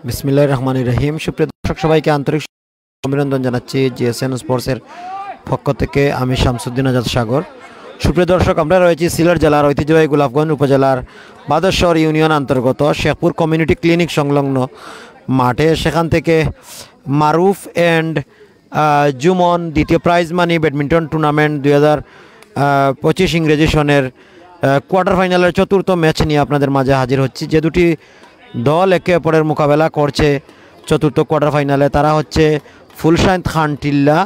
বিসমিল্লাহির রহমানির রহিম। সুপ্রিয় দর্শক, সবাইকে আন্তরিক অভিনন্দন জানাচ্ছি জিএসএন স্পোর্টসের পক্ষ থেকে। আমি শামসুদ্দিন আজাদ সাগর। সুপ্রিয় দর্শক, আমরা রয়েছি সিলেট জেলার ঐতিহ্যবাহী গোলাপগঞ্জ উপজেলার বাদেশ্বর ইউনিয়ন অন্তর্গত শেখপুর কমিউনিটি ক্লিনিক সংলগ্ন মাঠে। সেখান থেকে মারুফ অ্যান্ড জুমন দ্বিতীয় প্রাইজ মানি ব্যাডমিন্টন টুর্নামেন্ট 2025 ইংরেজি সনের কোয়ার্টার ফাইনালের চতুর্থ ম্যাচ নিয়ে আপনাদের মাঝে হাজির হচ্ছি। যে দুটি দল একে অপরের মোকাবেলা করছে চতুর্থ কোয়ার্টার ফাইনালে, তারা হচ্ছে ফুলশাইন খান টিল্লা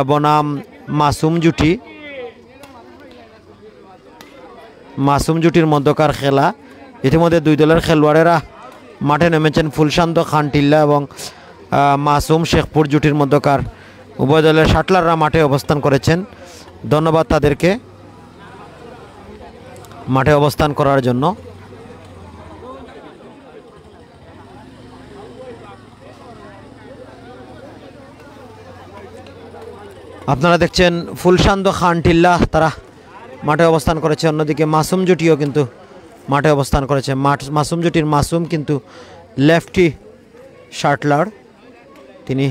বনাম মাসুম জুটি। মাসুম জুটির মধ্যকার খেলা। ইতিমধ্যে দুই দলের খেলোয়াড়েরা মাঠে নেমেছেন। ফুলশান্ত খান টিল্লা এবং মাসুম শেখপুর জুটির মধ্যকার উভয় দলের শাটলাররা মাঠে অবস্থান করেছেন। ধন্যবাদ তাদেরকে মাঠে অবস্থান করার জন্য। আপনারা দেখছেন ফুলশান্ত খান টিল্লা তারা মাঠে অবস্থান করেছে, অন্যদিকে মাসুম জুটিও কিন্তু মাঠে অবস্থান করেছে। মাসুম জুটির মাসুম কিন্তু লেফটি শাটলার, তিনি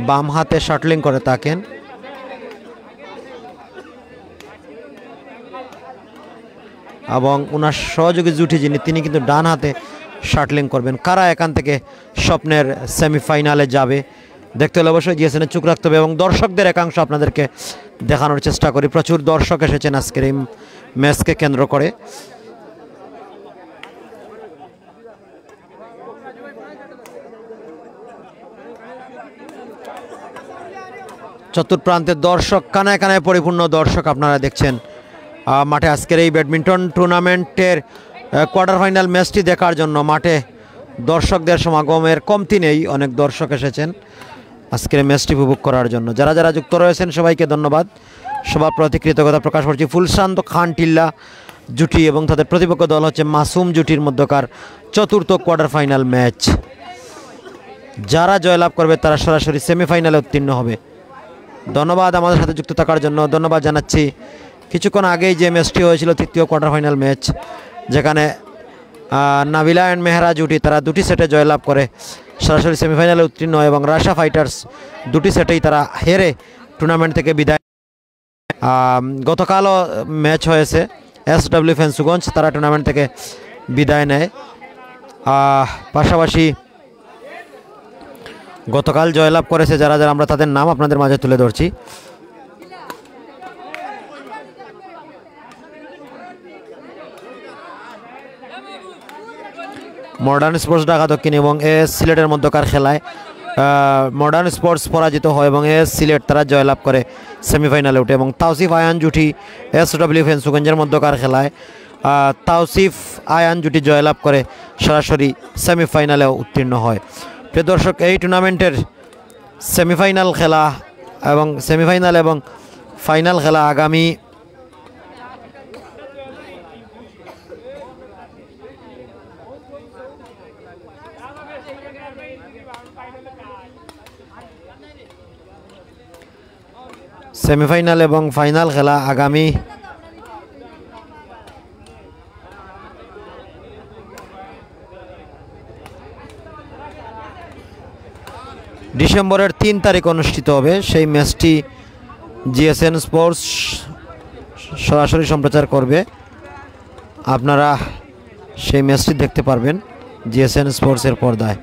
বাম হাতে শাটলিং করে থাকেন। এবং ওনার সহযোগী জুটি যিনি, তিনি কিন্তু ডান হাতে শাটলিং করবেন। কারা এখান থেকে স্বপ্নের সেমিফাইনালে যাবে দেখতে হলে অবশ্যই জিএসএনে চোখ রাখতে হবে এবং দর্শকদের একাংশ আপনাদেরকে দেখানোর চেষ্টা করি। প্রচুর দর্শক এসেছেন আজকের এই ম্যাচকে কেন্দ্র করে। চতুর্প্রান্তের দর্শক, কানায় কানায় পরিপূর্ণ দর্শক আপনারা দেখছেন মাঠে। আজকের এই ব্যাডমিন্টন টুর্নামেন্টের কোয়ার্টার ফাইনাল ম্যাচটি দেখার জন্য মাঠে দর্শকদের সমাগমের কমতি নেই, অনেক দর্শক এসেছেন আজকের ম্যাচটি উপভোগ করার জন্য। যারা যারা যুক্ত রয়েছেন সবাইকে ধন্যবাদ, সবার প্রতি কৃতজ্ঞতা প্রকাশ করছি। ফুলশান্ত খান টিল্লা জুটি এবং তাদের প্রতিপক্ষ দল হচ্ছে মাসুম জুটির মধ্যকার চতুর্থ কোয়ার্টার ফাইনাল ম্যাচ। যারা জয়লাভ করবে তারা সরাসরি সেমিফাইনালে উত্তীর্ণ হবে। ধন্যবাদ আমাদের সাথে যুক্ত থাকার জন্য। ধন্যবাদ জানাচ্ছি কিছুক্ষণ আগেই যে ম্যাচটি হয়েছিল তৃতীয় কোয়ার্টার ফাইনাল ম্যাচ, যেখানে নাবিলা অ্যান্ড মেহরা জুটি তারা দুটি সেটে জয়লাভ করে সরাসরি সেমিফাইনালে উত্তীর্ণ হয় এবং রাশা ফাইটার্স দুটি সেটেই তারা হেরে টুর্নামেন্ট থেকে বিদায়। গতকালও ম্যাচ হয়েছে, SW ফেন্সুগঞ্জ তারা টুর্নামেন্ট থেকে বিদায় নেয়। পাশাপাশি গতকাল জয়লাভ করেছে যারা যারা, আমরা তাদের নাম আপনাদের মাঝে তুলে ধরছি। মডার্ন স্পোর্টস ঢাকা দক্ষিণ এবং AS সিলেটের মধ্যকার খেলায় মডার্ন স্পোর্টস পরাজিত হয় এবং AS সিলেট তারা জয়লাভ করে সেমিফাইনালে উঠে। এবং তাওসিফ আয়ান জুটি SW ফেন্সুগঞ্জের মধ্যকার খেলায় তাওসিফ আয়ান জুটি জয়লাভ করে সরাসরি সেমিফাইনালে উত্তীর্ণ হয়। প্রিয় দর্শক, এই টুর্নামেন্টের সেমিফাইনাল খেলা এবং ফাইনাল খেলা আগামী সেমিফাইনাল এবং ফাইনাল খেলা আগামী ডিসেম্বরের 3 তারিখ অনুষ্ঠিত হবে। সেই ম্যাচটি জিএসএন স্পোর্টস সরাসরি সম্প্রচার করবে। আপনারা সেই ম্যাচটি দেখতে পারবেন জিএসএন স্পোর্টসের পর্দায়।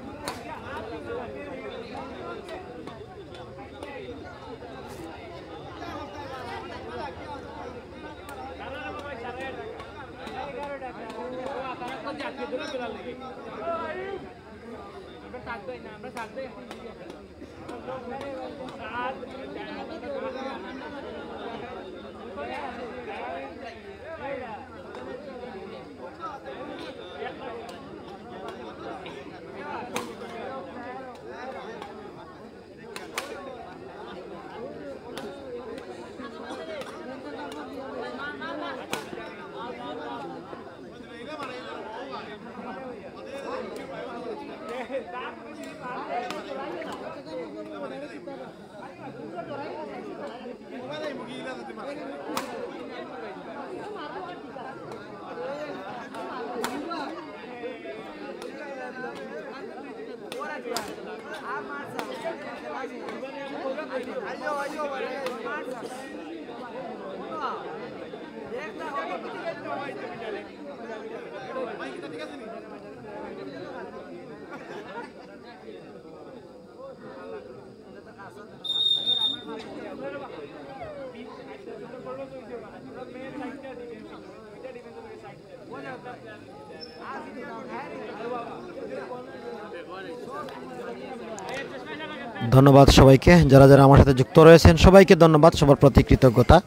ধন্যবাদ সবাইকে, যারা যারা আমার সাথে যুক্ত রয়েছেন সবাইকে ধন্যবাদ, সবার প্রতি কৃতজ্ঞতা।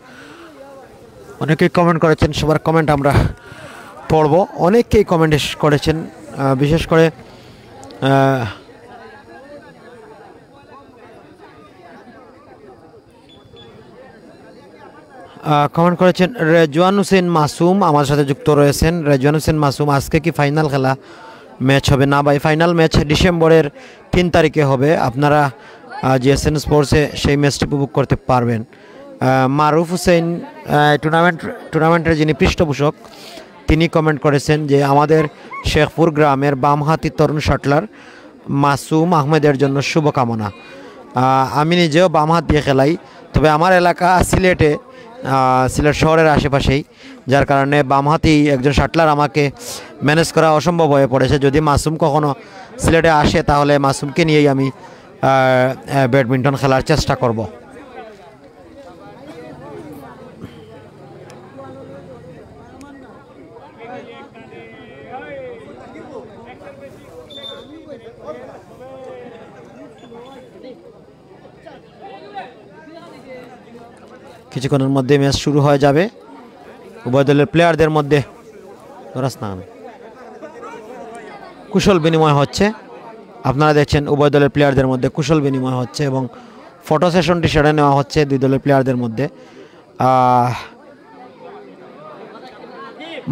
অনেকেই কমেন্ট করেছেন, সবার কমেন্ট আমরা পড়ব। অনেকেই কমেন্ট করেছেন, বিশেষ করে কমেন্ট করেছেন রেজওয়ান হোসেন মাসুম আমার সাথে যুক্ত রয়েছেন। রেজওয়ান হোসেন মাসুম, আজকে কি ফাইনাল খেলা ম্যাচ হবে? না ভাই, ফাইনাল ম্যাচ ডিসেম্বরের 3 তারিখে হবে। আপনারা জিএসএন স্পোর্টসে সেই ম্যাচটি উপভোগ করতে পারবেন। মারুফ হোসেন টুর্নামেন্টের যিনি পৃষ্ঠপোষক, তিনি কমেন্ট করেছেন যে আমাদের শেখপুর গ্রামের বামহাতি তরুণ শাটলার মাসুম আহমেদের জন্য শুভকামনা। আমি নিজেও বাম হাত দিয়ে খেলাই, তবে আমার এলাকা সিলেট শহরের আশেপাশেই, যার কারণে বামহাতি একজন শাটলার আমাকে ম্যানেজ করা অসম্ভব হয়ে পড়েছে। যদি মাসুম কখনো সিলেটে আসে তাহলে মাসুমকে নিয়েই আমি ব্যাডমিন্টন খেলার চেষ্টা করব। কিছুক্ষণের মধ্যে ম্যাচ শুরু হয়ে যাবে। উভয় দলের প্লেয়ারদের মধ্যে কুশল বিনিময় হচ্ছে। আপনারা দেখছেন উভয় দলের প্লেয়ারদের মধ্যে কুশল বিনিময় হচ্ছে এবং ফটো সেশনটি সেরে নেওয়া হচ্ছে দুই দলের প্লেয়ারদের মধ্যে।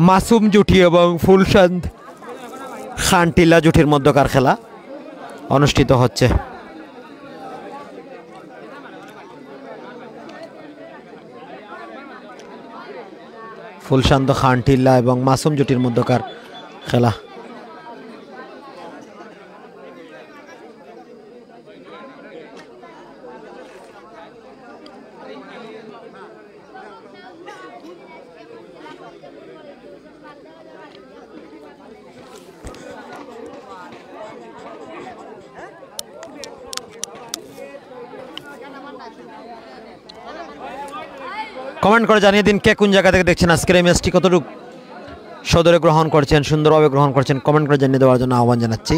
মাসুম জুটি এবং ফুলচাঁদ খানটিলা জুটির মধ্যকার খেলা অনুষ্ঠিত হচ্ছে। ফুলশান্ত খানটিল্লা এবং মাসুম জুটির মধ্যকার খেলা। কমেন্ট করে জানিয়ে দিন কে কোন জায়গা থেকে দেখছেন, আজকের এই ম্যাচটি কতটুকু সদরে গ্রহণ করছেন, সুন্দরভাবে গ্রহণ করছেন। কমেন্ট করে জানিয়ে দেওয়ার জন্য আহ্বান জানাচ্ছি।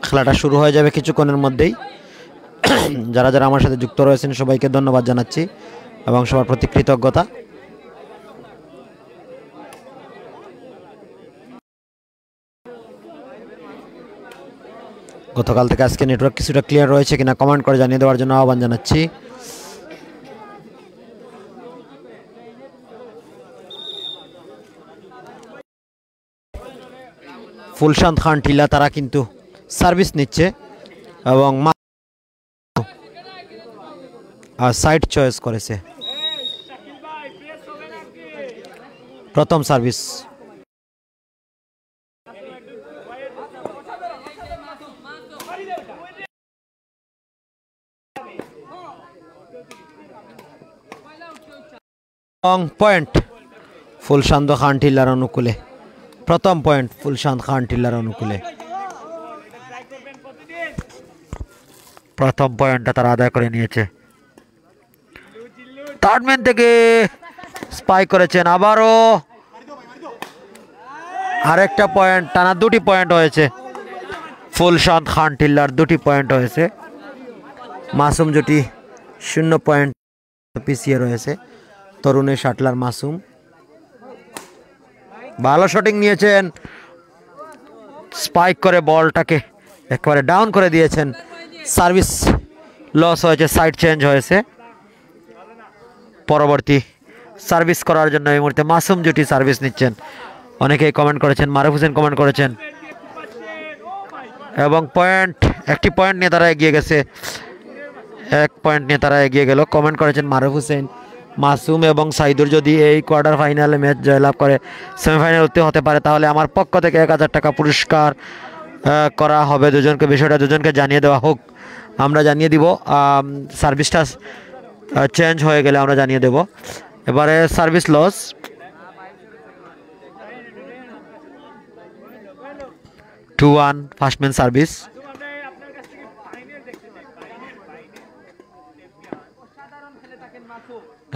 খেলাটা শুরু হয়ে যাবে কিছুক্ষণের মধ্যেই। যারা যারা আমার সাথে যুক্ত রয়েছেন সবাইকে ধন্যবাদ জানাচ্ছি এবং সবার প্রতি কৃতজ্ঞতা। গতকাল থেকে আজকে নেটওয়ার্ক কিছুটা ক্লিয়ার রয়েছে কিনা কমেন্ট করে জানিয়ে দেওয়ার জন্য আহ্বান জানাচ্ছি। ফুলশান্ত খানটিলা তারা কিন্তু সার্ভিস নিচ্ছে এবং সাইড চয়েস করেছে। প্রথম সার্ভিস পয়েন্ট ফুলশান্ত খানটিলার অনুকূলে। প্রথম পয়েন্ট ফুলশান্ত খানটিলার অনুকূলে। প্রথম পয়েন্টটা তারা আদায় করে নিয়েছে। থার্ড ম্যান থেকে স্পাইক করেছেন, আবারও আরেকটা পয়েন্ট, টানা 2টি পয়েন্ট হয়েছে। ফুলশান্ত খান টিল্লার 2টি পয়েন্ট হয়েছে। মাসুম জুটি 0 পয়েন্ট পিছিয়ে রয়েছে। তরুণের শাটলার মাসুম ভালো শটিং নিয়েছেন, স্পাইক করে বলটাকে একেবারে ডাউন করে দিয়েছেন। সার্ভিস লস হয়েছে, সাইড চেঞ্জ হয়েছে। পরবর্তী সার্ভিস করার জন্য এই মুহূর্তে মাসুম জুটি সার্ভিস নিচ্ছেন। অনেকেই কমেন্ট করেছেন, মারুফ হোসেন কমেন্ট করেছেন, এবং একটি পয়েন্ট নিয়ে তারা এগিয়ে গেছে। 1 পয়েন্ট নিয়ে তারা এগিয়ে গেল। কমেন্ট করেছেন মারুফ হোসেন, মাসুম এবং সাইদুর যদি এই কোয়ার্টার ফাইনালে ম্যাচ জয়লাভ করে সেমিফাইনাল হতে পারে, তাহলে আমার পক্ষ থেকে 1000 টাকা পুরস্কার করা হবে দুজনকে। বিষয়টা দুজনকে জানিয়ে দেওয়া হোক, আমরা জানিয়ে দিব। সার্ভিসটা চেঞ্জ হয়ে গেলে আমরা জানিয়ে দেব। এবারে সার্ভিস লস, 2-1 ফার্স্টম্যান সার্ভিস,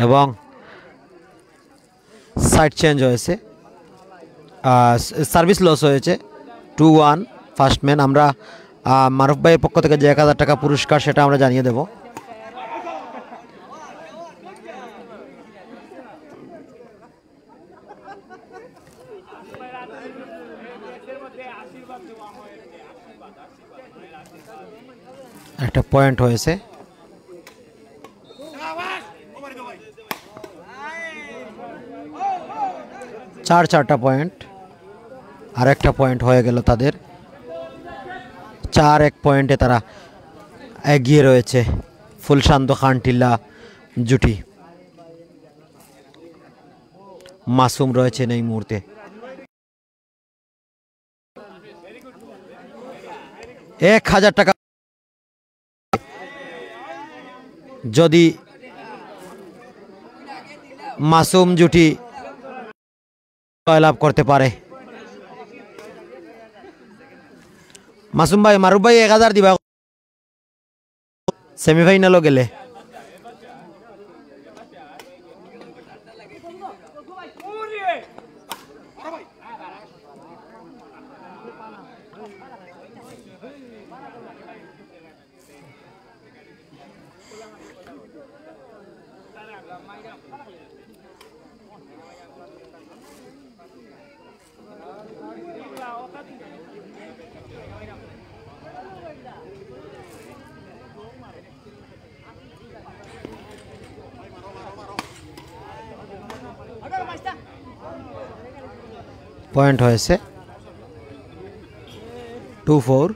এবং সাইড চেঞ্জ হয়েছে, সার্ভিস লস হয়েছে। 2-1 ফার্স্টম্যান। আমরা মারুফ ভাইয়ের পক্ষ থেকে যে 1000 টাকা পুরস্কার সেটা আমরা জানিয়ে দেব। একটা পয়েন্ট হয়েছে, 4টা পয়েন্ট, আর একটা পয়েন্ট হয়ে গেল তাদের। 4-1 পয়েন্টে তারা এগিয়ে রয়েছে ফুলশান্ত খান টিল্লা জুটি। মাসুম রয়েছেন এই মুহূর্তে। 1000 টাকা যদি মাসুম জুটি জয়লাভ করতে পারে। মাসুম ভাই, মারুফ ভাই 1000 দিবা সেমিফাইনালও গেলে। পয়েন্ট হয়েছে 2-4।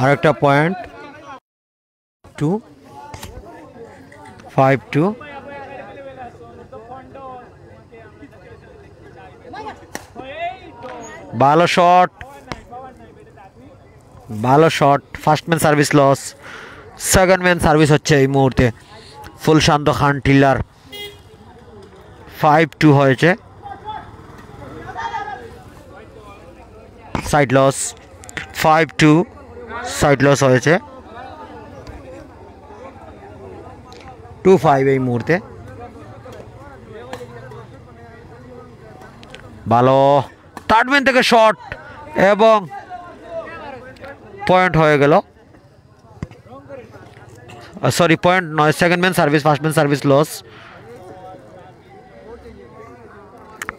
আরেকটা পয়েন্ট, 5-2। ভালো শট, ভালো shot. First man service loss, সেকেন্ডম্যান service হচ্ছে এই মুহূর্তে ফুলশান্ত খান টিল্লার। 5-2 হয়েছে। সাইড লস, 5-2 সাইড লস হয়েছে। 2-5 এই মুহূর্তে। ভালো থার্ড ম্যান থেকে শট, এবং পয়েন্ট হয়ে গেল। সরি, পয়েন্ট নয়, second man service, first man service loss.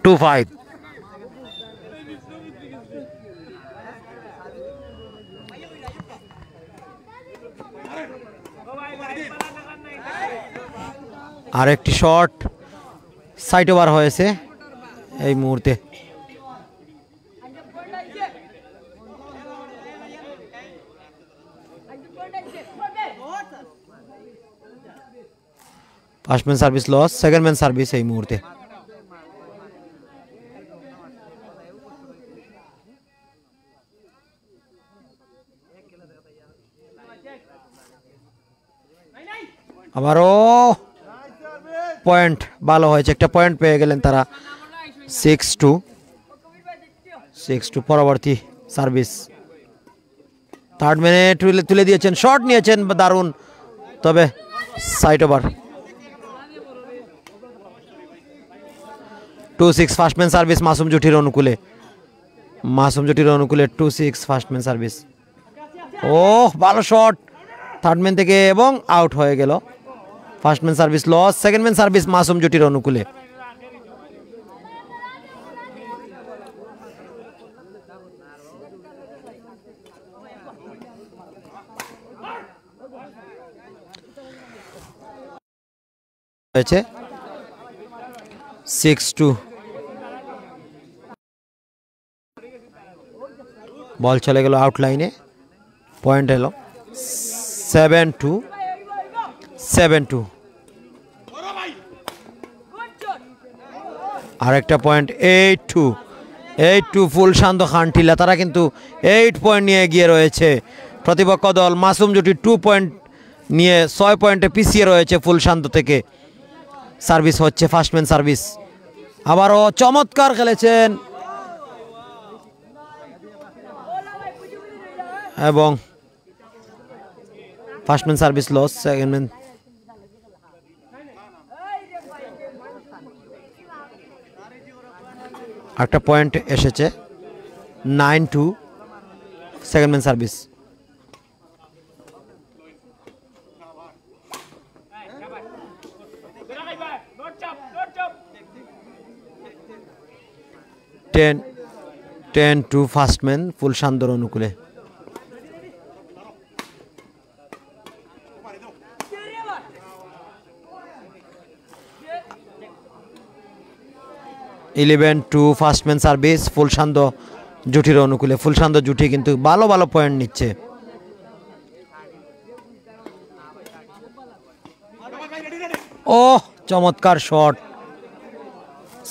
2-5। আরেকটি শট সাইড ওভার হয়েছে এই মুহূর্তে। First man service loss, second man service এই মুহূর্তে। আবারও পয়েন্ট ভালো হয়েছে, একটা পয়েন্ট পেয়ে গেলেন তারা। 6-2 পরবর্তী সার্ভিস। থার্ড মিনিট তুলে দিয়েছেন, শট নিয়েছেন দারুণ, তবে side over. 2-6 first man service Masum জুটির অনুকূলে। 2-6 ফার্স্টম্যান সার্ভিস। ভালো শট থার্ড ম্যান থেকে এবং আউট হয়ে গেল। First man service loss, second man service Masum জুটির অনুকূলে। হয়েছে 6-2। বল চলে গেল আউট লাইনে, পয়েন্ট এলো 7-2। আরেকটা পয়েন্ট 8-2 ফুল শান্ত খান টিলা তারা কিন্তু 8 পয়েন্ট নিয়ে এগিয়ে রয়েছে। প্রতিপক্ষ দল মাসুম জুটি 2 পয়েন্ট নিয়ে 6 পয়েন্টে পিছিয়ে রয়েছে ফুল শান্ত থেকে। সার্ভিস হচ্ছে ফার্স্টম্যান সার্ভিস, আবারও চমৎকার খেলেছেন এবং first man service loss, second man. একটা পয়েন্ট এসেছে 9-2 second man service. Ten two first man ফুল শান্তর অনুকূলে। ইলেভেন টু ফার্স্টম্যান সার্ভিস ফুল শান্ত জুটির অনুকূলে। ফুল শান্ত জুটি কিন্তু ভালো ভালো পয়েন্ট নিচ্ছে। চমৎকার শট,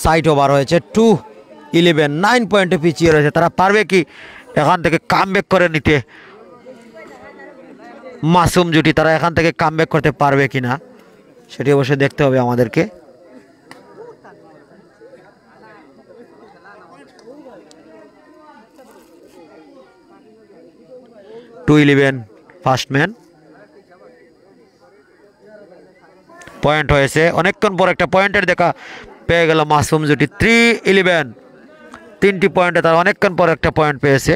সাইড ওভার হয়েছে। 2-11 9 পয়েন্টে পিছিয়ে রয়েছে। তারা পারবে কি এখান থেকে কামব্যাক করে নিতে? মাসুম জুটি তারা এখান থেকে কামব্যাক করতে পারবে কিনা সেটি অবশ্যই দেখতে হবে আমাদেরকে। ফার্স্টম্যান পয়েন্ট হয়েছে, অনেকক্ষণ পর একটা পয়েন্টের দেখা পেয়ে গেল মাসুম জুটি। 3-11 3টি পয়েন্টে তারা অনেকক্ষণ পর একটা পয়েন্ট পেয়েছে।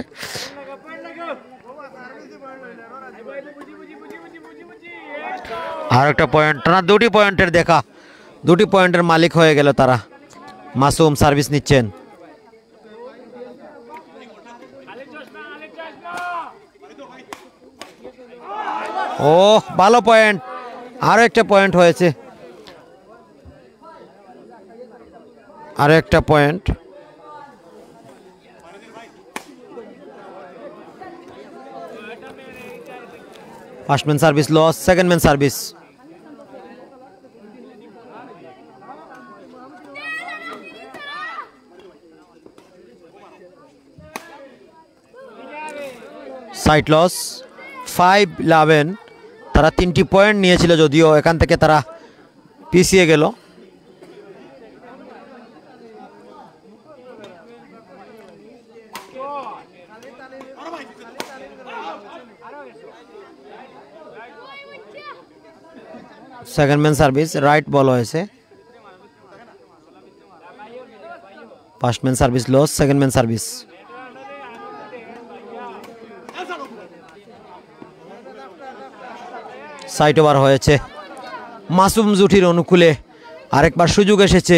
আর একটা পয়েন্ট, তারা 2টি পয়েন্টের দেখা, 2টি পয়েন্টের মালিক হয়ে গেল তারা। মাসুম সার্ভিস নিচ্ছেন। ভালো পয়েন্ট, আরো একটা পয়েন্ট হয়েছে, আরো একটা point. First man service loss, second man service. Side loss 5-11। তারা 3টি পয়েন্ট নিয়েছিল, যদিও এখান থেকে তারা পিছিয়ে গেল। Second man service, right ball হয়েছে। First man service loss, second man service. Side over হয়েছে মাসুম জুটির অনুকূলে। আরেকবার সুযোগ এসেছে,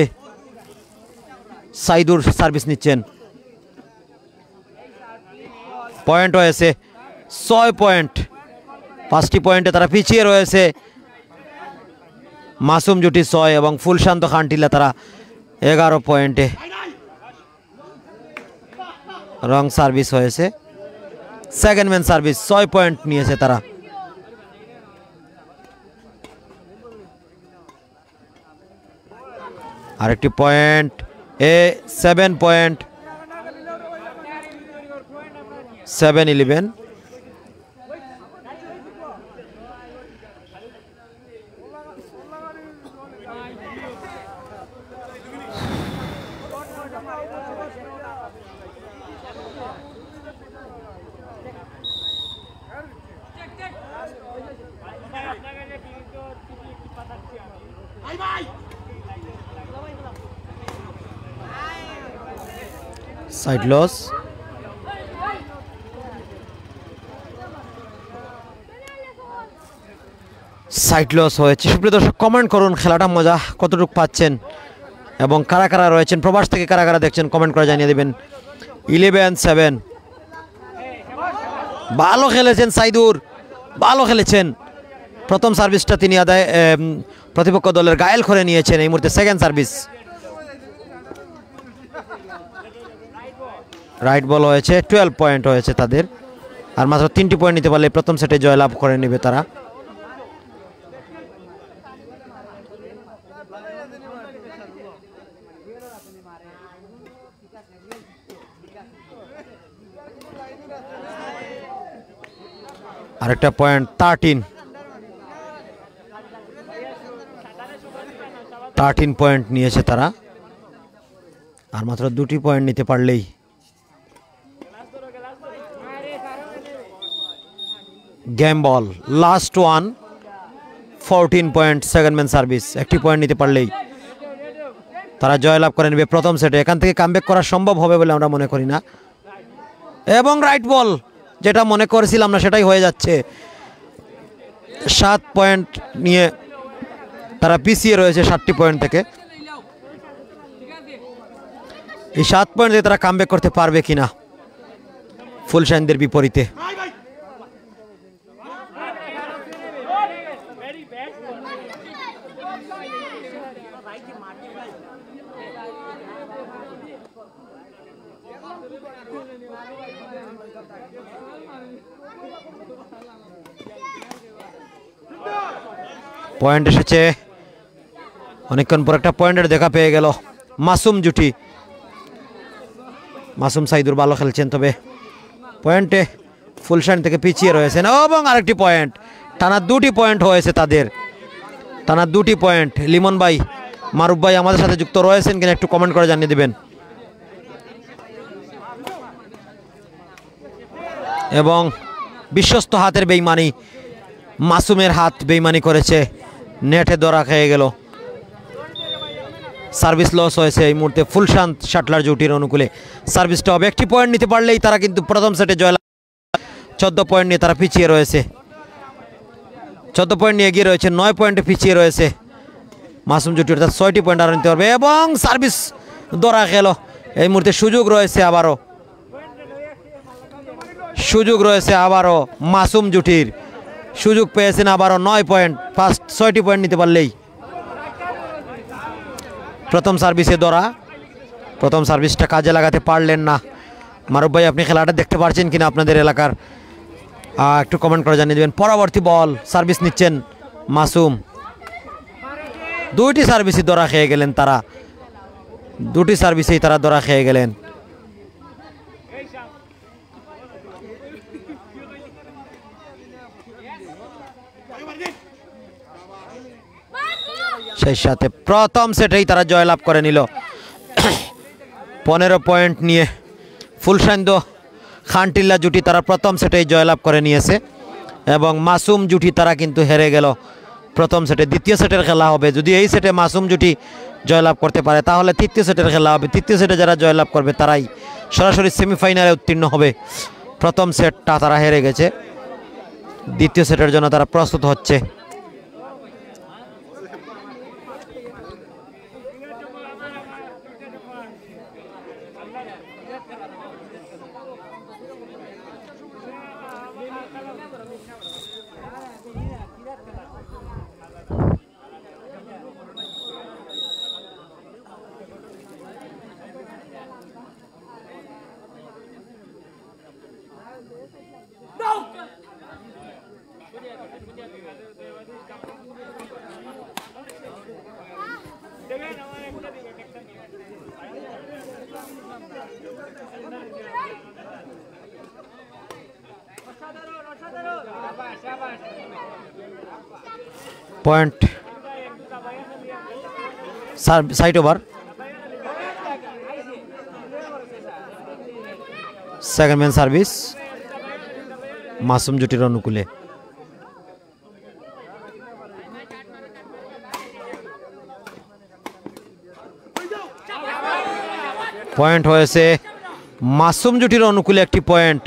সাইদুর সার্ভিস নিচ্ছেন। পয়েন্ট হয়েছে 6 পয়েন্ট, 5টি পয়েন্টে তারা পিছিয়ে রয়েছে। মাসুম জুটি 6 এবং ফুলশান্ত খানটিলা তারা 11 পয়েন্টে। রং সার্ভিস হয়েছে, সেকেন্ড ম্যান সার্ভিস 6 পয়েন্ট নিয়েছে তারা। আরেকটি point, 7 point, 7-11। Side loss. Side loss হয়েছে। সুপ্রিয় দর্শক, কমেন্ট করুন খেলাটা মজা কতটুকু পাচ্ছেন এবং কারা কারা রয়েছেন, প্রবাস থেকে কারা কারা দেখছেন কমেন্ট করে জানিয়ে দেবেন। 11-7। ভালো খেলেছেন সাইদুর, ভালো খেলেছেন। প্রথম সার্ভিসটা তিনি আদায় প্রতিপক্ষ দলের ঘায়েল করে নিয়েছেন। এই মুহূর্তে সেকেন্ড সার্ভিস। রাইট বল হয়েছে, 12 পয়েন্ট হয়েছে তাদের। আর মাত্র 3টি পয়েন্ট নিতে পারলে প্রথম সেটে জয়লাভ করে নেবে তারা। আরেকটা পয়েন্ট, 13 পয়েন্ট নিয়েছে তারা। আর মাত্র 2টি পয়েন্ট নিতে পারলেই game ball. Last one, 14 point, second man service. একটি পয়েন্ট নিতে পারলেই তারা জয়লাভ করে নেবে প্রথম সেটে। এখান থেকে কামব্যাক করা সম্ভব হবে বলে আমরা মনে করি না। এবং রাইট বল, যেটা মনে করেছিলাম না সেটাই হয়ে যাচ্ছে। 7 পয়েন্ট নিয়ে তারা পিছিয়ে রয়েছে 7টি পয়েন্ট থেকে। এই 7 পয়েন্ট দিয়ে তারা কামব্যাক করতে পারবে কিনা ফুলশাইনদের বিপরীতে। পয়েন্ট এসেছে অনেকক্ষণ পর, একটা পয়েন্টের দেখা পেয়ে গেল মাসুম জুটি। মাসুম সাইদুর ভালো খেলছেন, তবে পয়েন্টে ফুলশাইন থেকে পিছিয়ে রয়েছেন। এবং আরেকটি পয়েন্ট, টানা 2টি পয়েন্ট হয়েছে তাদের, টানা 2টি পয়েন্ট। লিমন ভাই, মারুফ ভাই আমাদের সাথে যুক্ত রয়েছেন কিনা একটু কমেন্ট করে জানিয়ে দেবেন। এবং বিশ্বস্ত হাতের বেইমানি, মাসুমের হাত বেইমানি করেছে, নেটে ধরা খেয়ে গেল। সার্ভিস লস হয়েছে এই মুহূর্তে ফুলশান্ত শাটলার জুটির অনুকূলে। সার্ভিসটা হবে, একটি পয়েন্ট নিতে পারলেই তারা কিন্তু প্রথম সেটে জয়লাভ। 14 পয়েন্ট নিয়ে তারা পিছিয়ে রয়েছে, 14 পয়েন্ট নিয়ে এগিয়ে রয়েছে, 9 পয়েন্টে পিছিয়ে রয়েছে মাসুম জুটি, অর্থাৎ 6টি পয়েন্ট আরও নিতে পারবে। এবং সার্ভিস ধরা গেল। এই মুহূর্তে সুযোগ রয়েছে আবারও, সুযোগ রয়েছে আবারও মাসুম জুটির। সুযোগ পেয়েছেন আবারও 9 পয়েন্ট, 6টি পয়েন্ট নিতে পারলেই। প্রথম সার্ভিসে ধরা, প্রথম সার্ভিসটা কাজে লাগাতে পারলেন না। মারুফ ভাই, আপনি খেলাটা দেখতে পারছেন কিনা আপনাদের এলাকার একটু কমেন্ট করে জানিয়ে দেবেন। পরবর্তী বল, সার্ভিস নিচ্ছেন মাসুম। 2টি সার্ভিসই ধরা খেয়ে গেলেন তারা, 2টি সার্ভিসেই তারা ধরা খেয়ে গেলেন। সেই সাথে প্রথম সেটেই তারা জয়লাভ করে নিল 15 পয়েন্ট নিয়ে। ফুলশাইন খানটিল্লা জুটি তারা প্রথম সেটেই জয়লাভ করে নিয়েছে এবং মাসুম জুটি তারা কিন্তু হেরে গেল প্রথম সেটে। দ্বিতীয় সেটের খেলা হবে, যদি এই সেটে মাসুম জুটি জয়লাভ করতে পারে তাহলে তৃতীয় সেটের খেলা হবে। তৃতীয় সেটে যারা জয়লাভ করবে তারাই সরাসরি সেমিফাইনালে উত্তীর্ণ হবে। প্রথম সেটটা তারা হেরে গেছে, দ্বিতীয় সেটের জন্য তারা প্রস্তুত হচ্ছে। Point, side over, second man service Masum জুটির অনুকূলে। পয়েন্ট হয়েছে মাসুম জুটির অনুকূলে একটি point.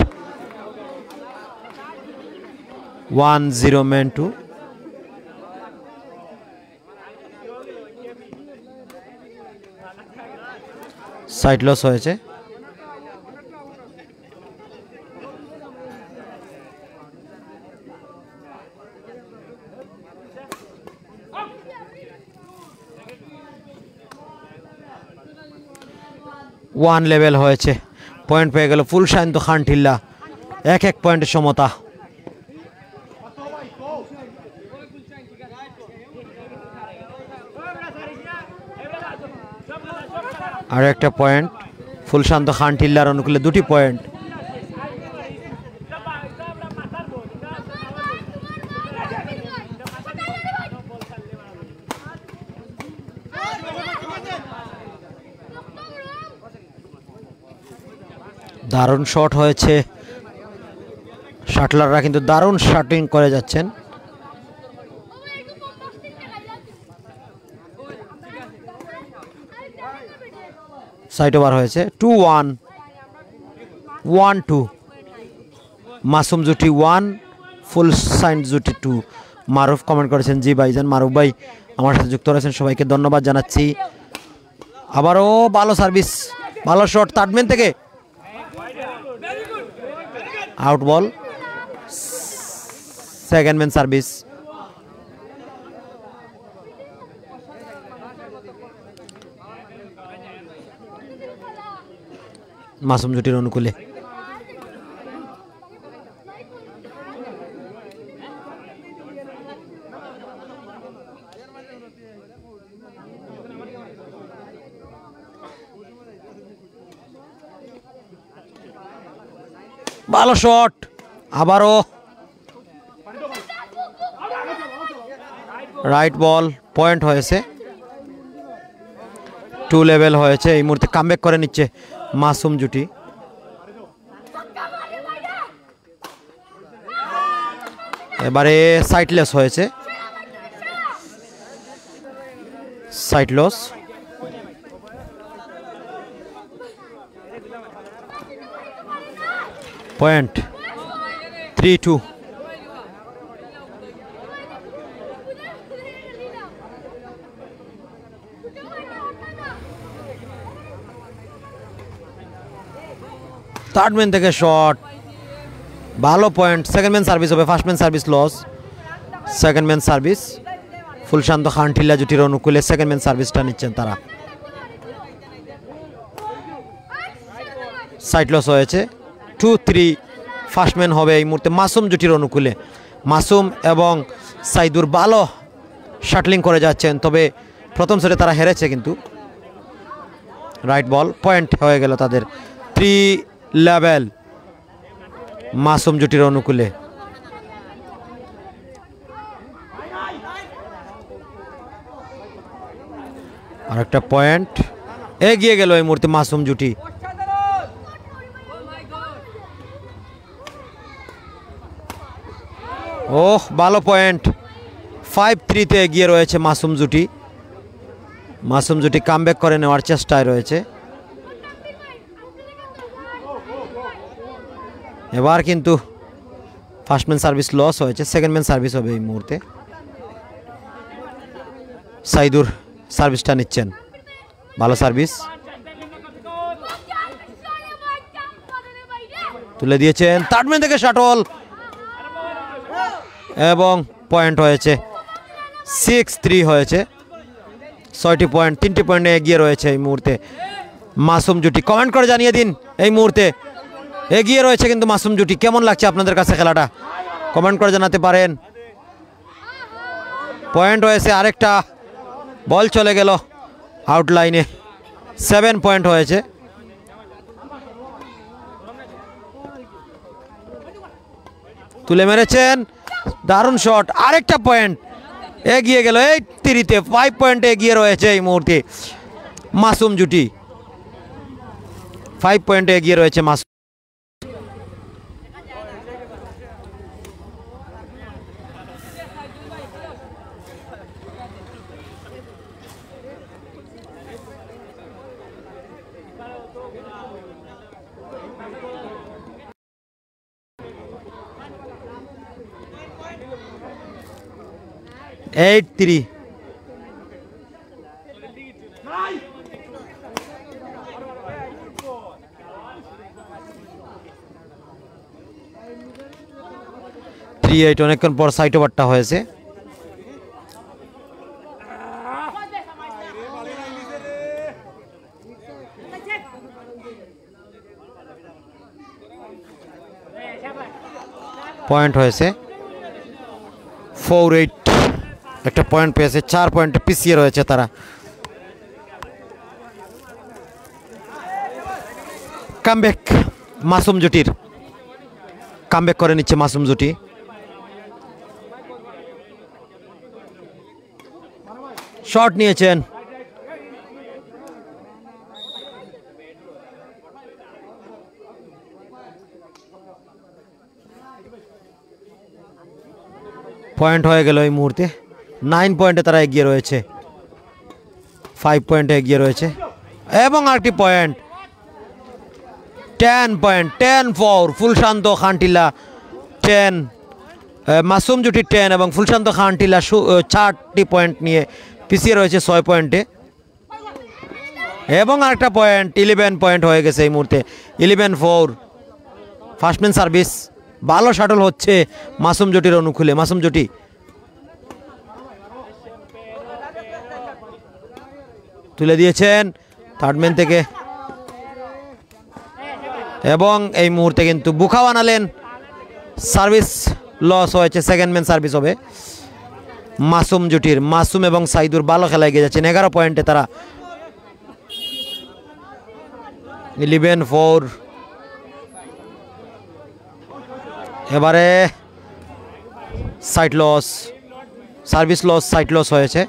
1-0 man two. Side loss হয়েছে। ওয়ান লেভেল হয়েছে, পয়েন্ট পেয়ে গেল ফুলশান্ত খানটিল্লা, 1-1 পয়েন্টের সমতা। আর একটা পয়েন্ট ফুলশান্ত খানটিল্লার অনুকূলে, 2টি পয়েন্ট। দারুণ শট হয়েছে, শাটলাররা কিন্তু দারুণ শাটিং করে যাচ্ছেন। সাইড ওভার হয়েছে, 2-1, 1-2। মাসুম জুটি 1, ফুল সাইন জুটি 2। মারুফ কমেন্ট করেছেন, জি ভাইজান। মারুফ ভাই আমার সাথে যুক্ত রয়েছেন, সবাইকে ধন্যবাদ জানাচ্ছি। আবারও ভালো সার্ভিস, ভালো শট থার্ডম্যান থেকে, out ball. Second man service. Masum জুটির অনুকূলে। ভালো শট, আবারও রাইট বল, পয়েন্ট হয়েছে। 2 লেভেল হয়েছে। এই মুহূর্তে কামব্যাক করে নিচ্ছে মাসুম জুটি। এবারে সাইডলেস হয়েছে, side loss. Point 3-2। Third man থেকে শট, ভালো পয়েন্ট। সেকেন্ড ম্যান সার্ভিস হবে, first man service loss. Second man service ফুলশান্ত খানটিল্লা জুটির অনুকূলে সেকেন্ড ম্যান সার্ভিসটা নিচ্ছেন তারা। সাইড লস হয়েছে, 2-3। ফার্স্ট ম্যান হবে এই মুহূর্তে মাসুম জুটির অনুকূলে। মাসুম এবং সাইদুর ভালো শাটলিং করে যাচ্ছেন, তবে প্রথম সেটে তারা হেরেছে কিন্তু। রাইট বল, পয়েন্ট হয়ে গেল তাদের। 3 লেভেল মাসুম জুটির অনুকূলে। আর একটা পয়েন্ট, এগিয়ে গেল এই মুহূর্তে মাসুম জুটি। ওহ, ভালো পয়েন্ট। 5-3-তে এগিয়ে রয়েছে মাসুম জুটি। মাসুম জুটি কামব্যাক করে নেওয়ার চেষ্টায় রয়েছে। এবার কিন্তু ফার্স্ট ম্যান সার্ভিস লস হয়েছে, সেকেন্ড ম্যান সার্ভিস হবে এই মুহূর্তে। সাইদুর সার্ভিসটা নিচ্ছেন, ভালো সার্ভিস তুলে দিয়েছেন। থার্ড ম্যান থেকে শাটল এবং পয়েন্ট হয়েছে। 6-3 হয়েছে। 6টি পয়েন্ট, 3টি পয়েন্টে এগিয়ে রয়েছে এই মুহূর্তে মাসুম জুটি। কমেন্ট করে জানিয়ে দিন এই মুহূর্তে এগিয়ে রয়েছে কিন্তু মাসুম জুটি। কেমন লাগছে আপনাদের কাছে খেলাটা? কমেন্ট করে জানাতে পারেন। পয়েন্ট হয়েছে, আরেকটা বল চলে গেল আউটলাইনে। 7 পয়েন্ট হয়েছে। তুলে মেরেছেন, দারুণ শট, আরেকটা পয়েন্ট এগিয়ে গেল। এই 3-তে 5 পয়েন্টে এগিয়ে রয়েছে এই মুহূর্তে মাসুম জুটি। 5 পয়েন্টে এগিয়ে রয়েছে মাসুম। 8-3। অনেকক্ষণ পর সাইড ওভারটা হয়েছে। পয়েন্ট হয়েছে 4-8, একটা পয়েন্ট পেয়েছে, 4 পয়েন্টে পিছিয়ে রয়েছে তারা। কামব্যাক মাসুম জুটির, কামব্যাক করে নিচ্ছে মাসুম জুটি। শট নিয়েছেন, পয়েন্ট হয়ে গেল এই মুহূর্তে। 9 পয়েন্টে তারা এগিয়ে রয়েছে, 5 পয়েন্টে এগিয়ে রয়েছে। এবং আরেকটি পয়েন্ট, 10 পয়েন্ট, 10-4 ফুলশান্ত খানটিলা 10, মাসুম জুটি 10 এবং ফুলশান্ত খানটিলা 4টি পয়েন্ট নিয়ে পিছিয়ে রয়েছে 6 পয়েন্টে। এবং আরেকটা পয়েন্ট, 11 পয়েন্ট হয়ে গেছে এই মুহূর্তে, 11-4। ফার্স্টম্যান সার্ভিস, ভালো শাটল হচ্ছে মাসুম জুটির অনুকূলে। মাসুম জুটি তুলে দিয়েছেন থার্ড ম্যান থেকে, এবং এই মুহূর্তে কিন্তু বুখা বানালেন। সার্ভিস লস হয়েছে, সেকেন্ড ম্যান সার্ভিস হবে মাসুম জুটির। মাসুম এবং সাইদুর ভালো খেলা এগিয়ে যাচ্ছেন, 11 পয়েন্টে তারা। 11-4। এবারে side loss, service loss, side loss হয়েছে।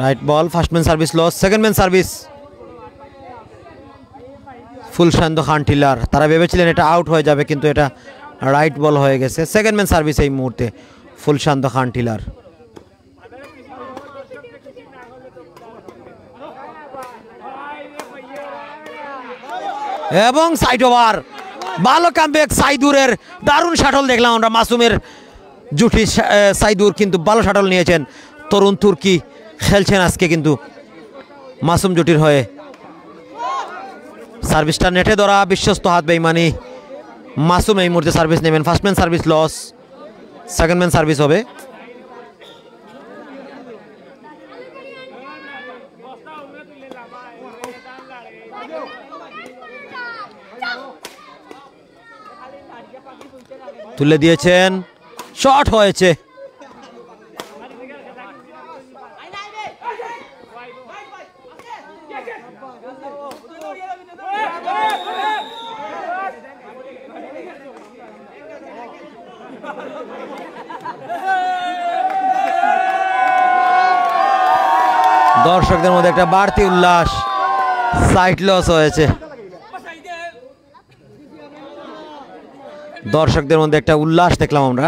Right ball, first man service loss, second man service ফুলশান্ত খানটিলার। তারা ভেবেছিলেন এটা আউট হয়ে যাবে, কিন্তু এটা রাইট বল হয়ে গেছে। সেকেন্ড ম্যান সার্ভিস এই মুহূর্তে ফুলশান্ত খানটিলার। এবং সাইড ওভার, ভালো কামব্যাক সাইদুরের, দারুণ শাটল দেখলাম আমরা মাসুমের জুটি। সাইদুর কিন্তু ভালো শাটল নিয়েছেন, তরুণ তুর্কি খেলছেন আজকে কিন্তু মাসুম জুটির হয়ে। সার্ভিসটা নেটে ধরা, বিশ্বস্ত হাত বেইমানি। মাসুম এই মুহূর্তে সার্ভিস নেবেন। First man service loss, second man service হবে। তুলে দিয়েছেন, শট হয়েছে। দর্শকদের মধ্যে একটা বাড়তি উল্লাস, সাইড লস হয়েছে। দর্শকদের মধ্যে একটা উল্লাস দেখলাম আমরা।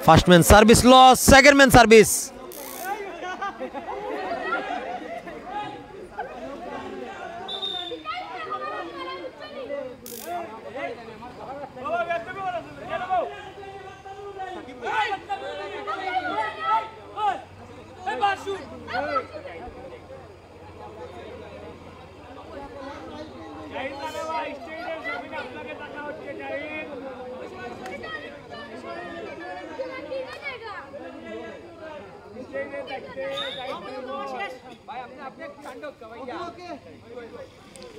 First man service loss, second man service.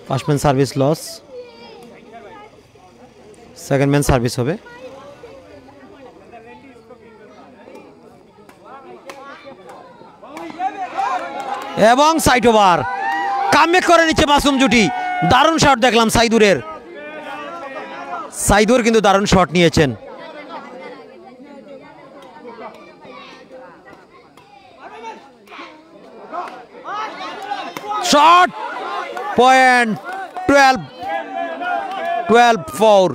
First man service loss, second man service হবে। এবং সাইড ওভার, কামব্যাক করে নিচ্ছে মাসুম জুটি। দারুণ শট দেখলাম সাইদুরের, সাইদুর কিন্তু দারুণ শট নিয়েছেন। শট পয়েন্ট 12-4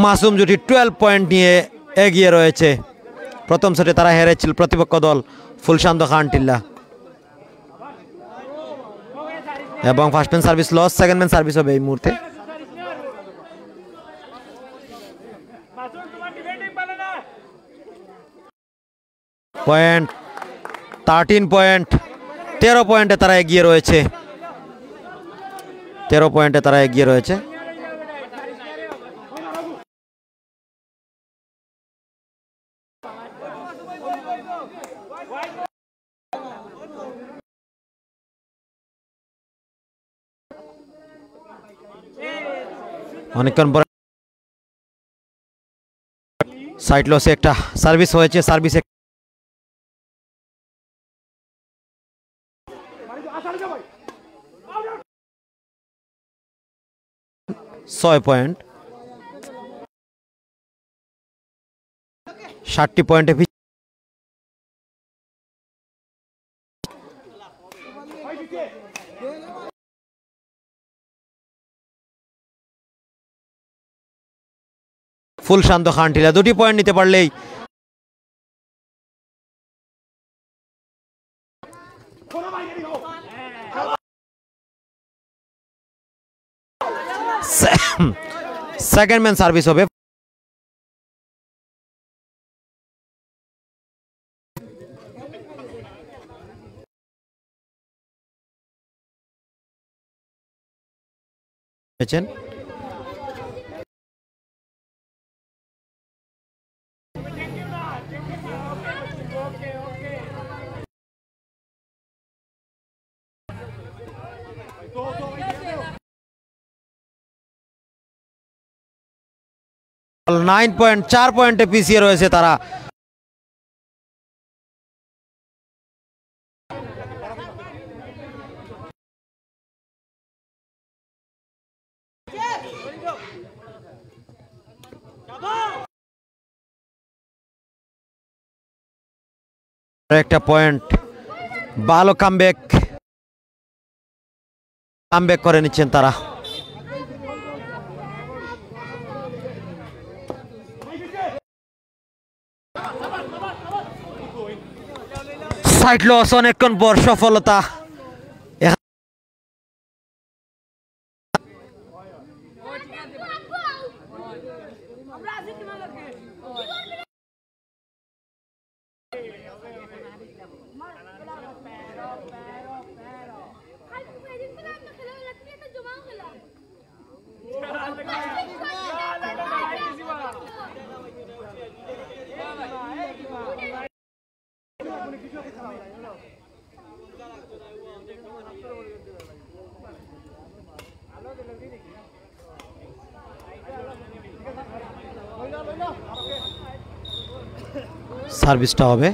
মাসুম জুটি 12 পয়েন্ট নিয়ে এগিয়ে রয়েছে। প্রথম সেটে তারা হেরেছিল প্রতিপক্ষ দল ফুলশান্ত খান টিল্লা এবং first man service loss, second man service হবে এই মুহূর্তে। পয়েন্ট 13 পয়েন্ট, 13 পয়েন্টে তারা এগিয়ে রয়েছে। 13 পয়েন্টে তারা এগিয়ে রয়েছে। অনেকক্ষণ পরে সাইড লসে একটা সার্ভিস হয়েছে, সার্ভিসে 6 পয়েন্ট, 60 পয়েন্টে ফুলশান্ত খান টিলা 2টি পয়েন্ট নিতে পারলেই সেকেন্ড ম্যান সার্ভিস হবে। নাইন পয়েন্ট, 4 পয়েন্টে পিছিয়ে রয়েছে তারা। একটা পয়েন্ট, ভালো কামব্যাক করে নিচ্ছেন তারা। সাইড লস, অনেকক্ষণ পর সফলতা। সার্ভিসটা হবে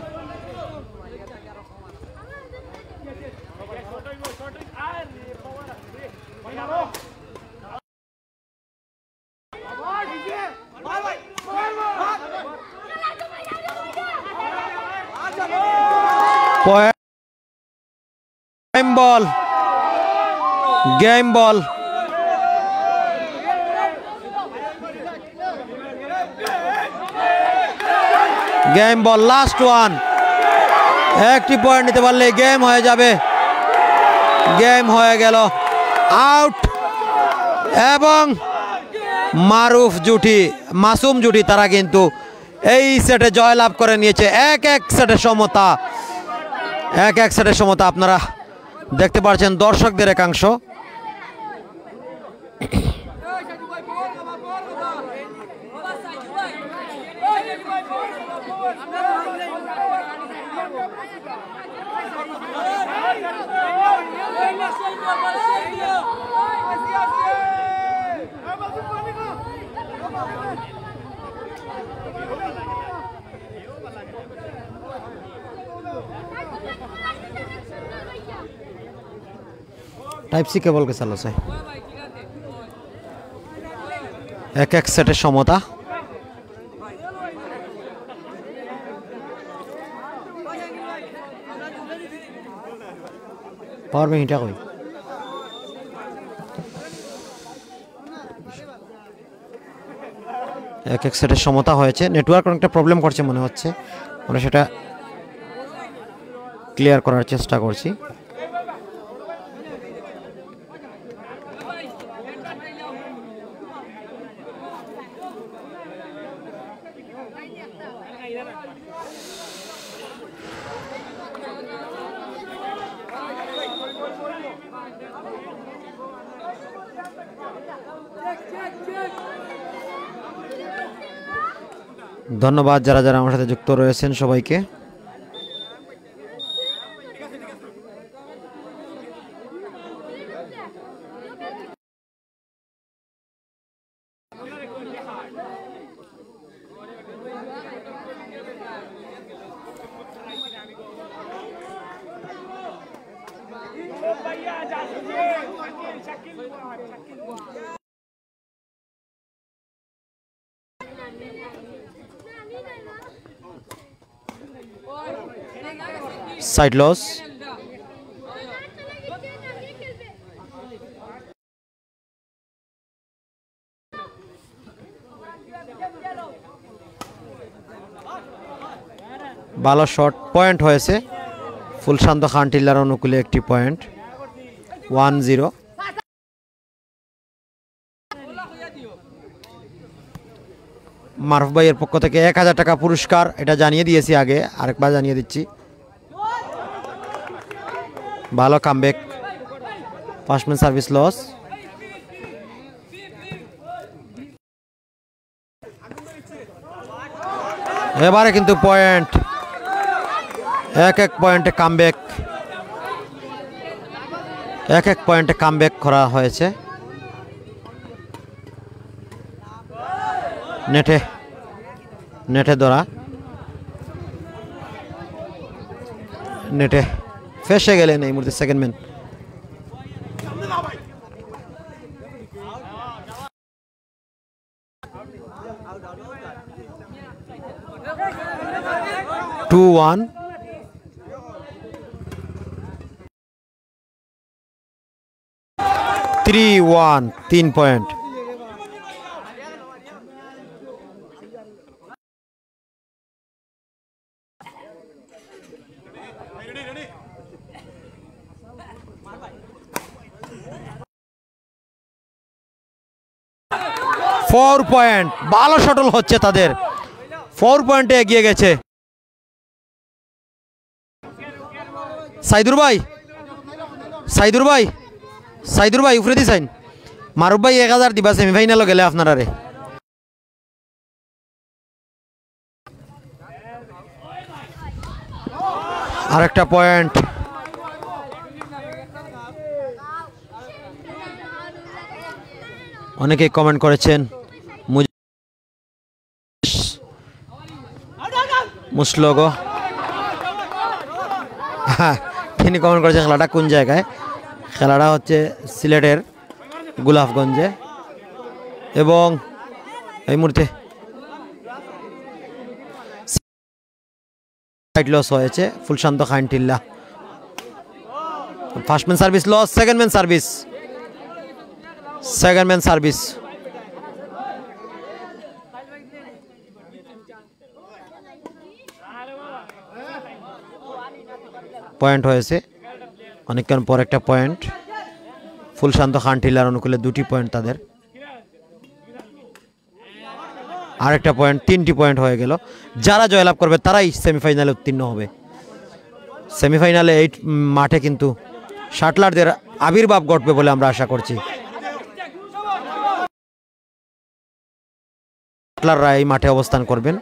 গেম বল। Game ball, last one. একটি পয়েন্ট নিতে পারলে গেম হয়ে যাবে। গেম হয়ে গেল, আউট। এবং মাসুম জুটি তারা কিন্তু এই সেটে জয়লাভ করে নিয়েছে। এক সেটের সমতা, এক সেটের সমতা আপনারা দেখতে পাচ্ছেন দর্শকদের একাংশ। टाइप सी केबल के चालू है। एक सेटे समता। পাওয়ার ব্যাংক এটা কই এক এক সেটের সমতা হয়েছে নেটওয়ার্ক অনেকটা প্রবলেম করছে মনে হচ্ছে আমরা সেটা ক্লিয়ার করার চেষ্টা করছি ধন্যবাদ যারা যারা আমার সাথে যুক্ত রয়েছেন সবাইকে সাইড লস ভালো শট পয়েন্ট হয়েছে ফুলশান্ত খান টিল্লার অনুকূলে একটি পয়েন্ট 1-0 মারুফ ভাইয়ের পক্ষ থেকে 1000 টাকা পুরস্কার এটা জানিয়ে দিয়েছি আগে আরেকবার জানিয়ে দিচ্ছি ভালো কামব্যাক ফার্স্টম্যান সার্ভিস লস এবারে কিন্তু পয়েন্ট এক এক পয়েন্টে কামব্যাক করা হয়েছে নেটে ধরা নেটে ফেসে গেলেন এই মুহূর্তে second man 2-1 3-1 3 point four point ভালো শটল হচ্ছে তাদের 4 পয়েন্টে এগিয়ে গেছে সাইদুর ভাই উপরে দিছেন মারুফ ভাই 1000 দিবা সেমিফাইনালও গেলে আপনারা রে আরেকটা পয়েন্ট অনেকেই কমেন্ট করেছেন মুসলোগো হ্যাঁ তিনি কমেন্ট করেছেন খেলাটা কোন জায়গায় খেলাটা হচ্ছে সিলেটের গোলাপগঞ্জে এবং এই মুহূর্তে সাইড লস হয়েছে ফুলশান্ত খান টিল্লা first man service loss second man service point হয়েছে অনেকক্ষণ পর একটা পয়েন্ট ফুলশান্ত খান টিল্লার অনুকূলে 2টি পয়েন্ট তাদের আরেকটা পয়েন্ট 3টি পয়েন্ট হয়ে গেল যারা জয়লাভ করবে তারাই সেমিফাইনালে উত্তীর্ণ হবে সেমিফাইনালে এই মাঠে কিন্তু শাটলারদের আবির্ভাব ঘটবে বলে আমরা আশা করছি শাটলাররা এই মাঠে অবস্থান করবেন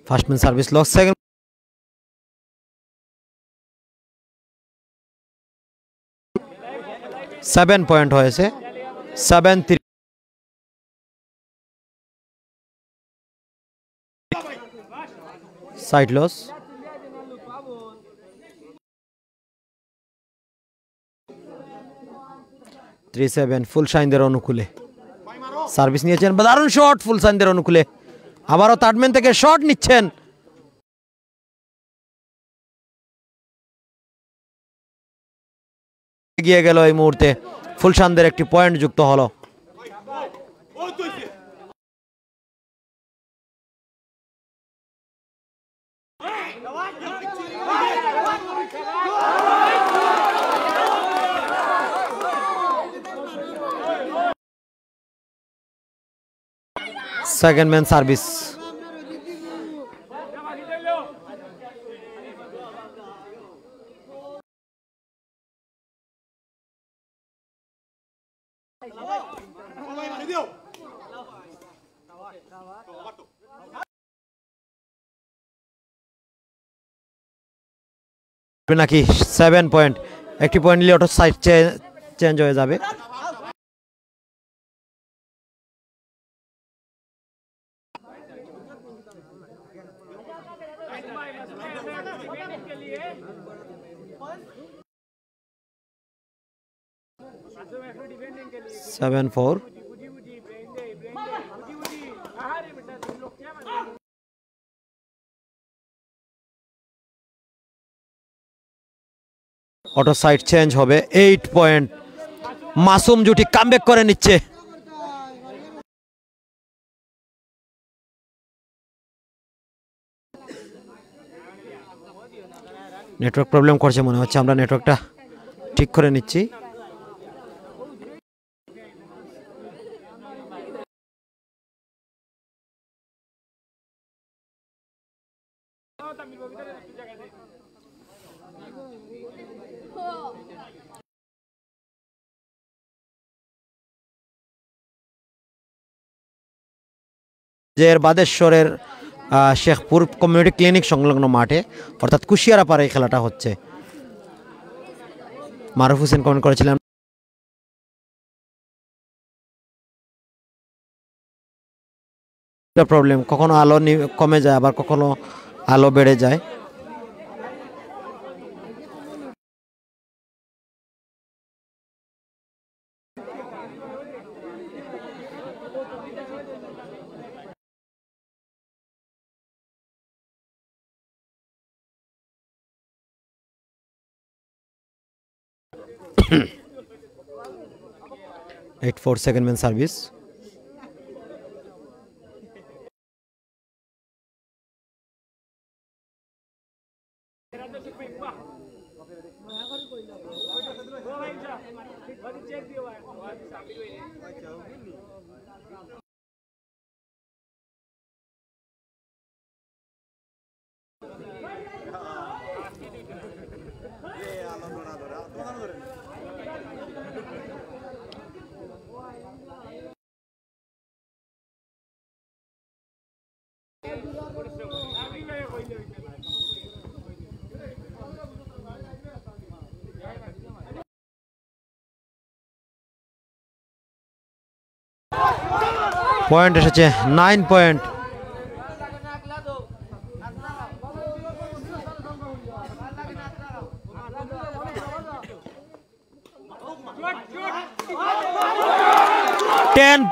first man service loss second 7 point হয়েছে 7-3 সাইড লস। 3-7 ফুল শাইনদের অনুকূলে সার্ভিস নিয়েছেন, দারুণ শট ফুল শাইনদের অনুকূলে। আবারও তাডম্যান থেকে শট নিচ্ছেন, এগিয়ে গেল এই মুহূর্তে। ফুলশানদের একটি পয়েন্ট যুক্ত হলো। Second man service. নাকি 7 পয়েন্ট, একটি পয়েন্ট নিলে অটো সাইড চেঞ্জ হয়ে যাবে। Seven four. Auto side change হবে। 8 পয়েন্ট, মাসুম জুটি কামব্যাক করে নিচ্ছে। নেটওয়ার্ক প্রবলেম করছে মনে হচ্ছে, আমরা নেটওয়ার্কটা ঠিক করে নিচ্ছি। এর বাদেশ্বরের শেখপুর কমিউনিটি ক্লিনিক সংলগ্ন মাঠে অর্থাৎ কুশিয়ারাপাড়ে এই খেলাটা হচ্ছে। মারুফ হোসেন কমেন্ট করেছিলেন প্রবলেম, কখনো আলো কমে যায় আবার কখনো আলো বেড়ে যায়। Eight four second man service. Point এসেছে 9 পয়েন্ট।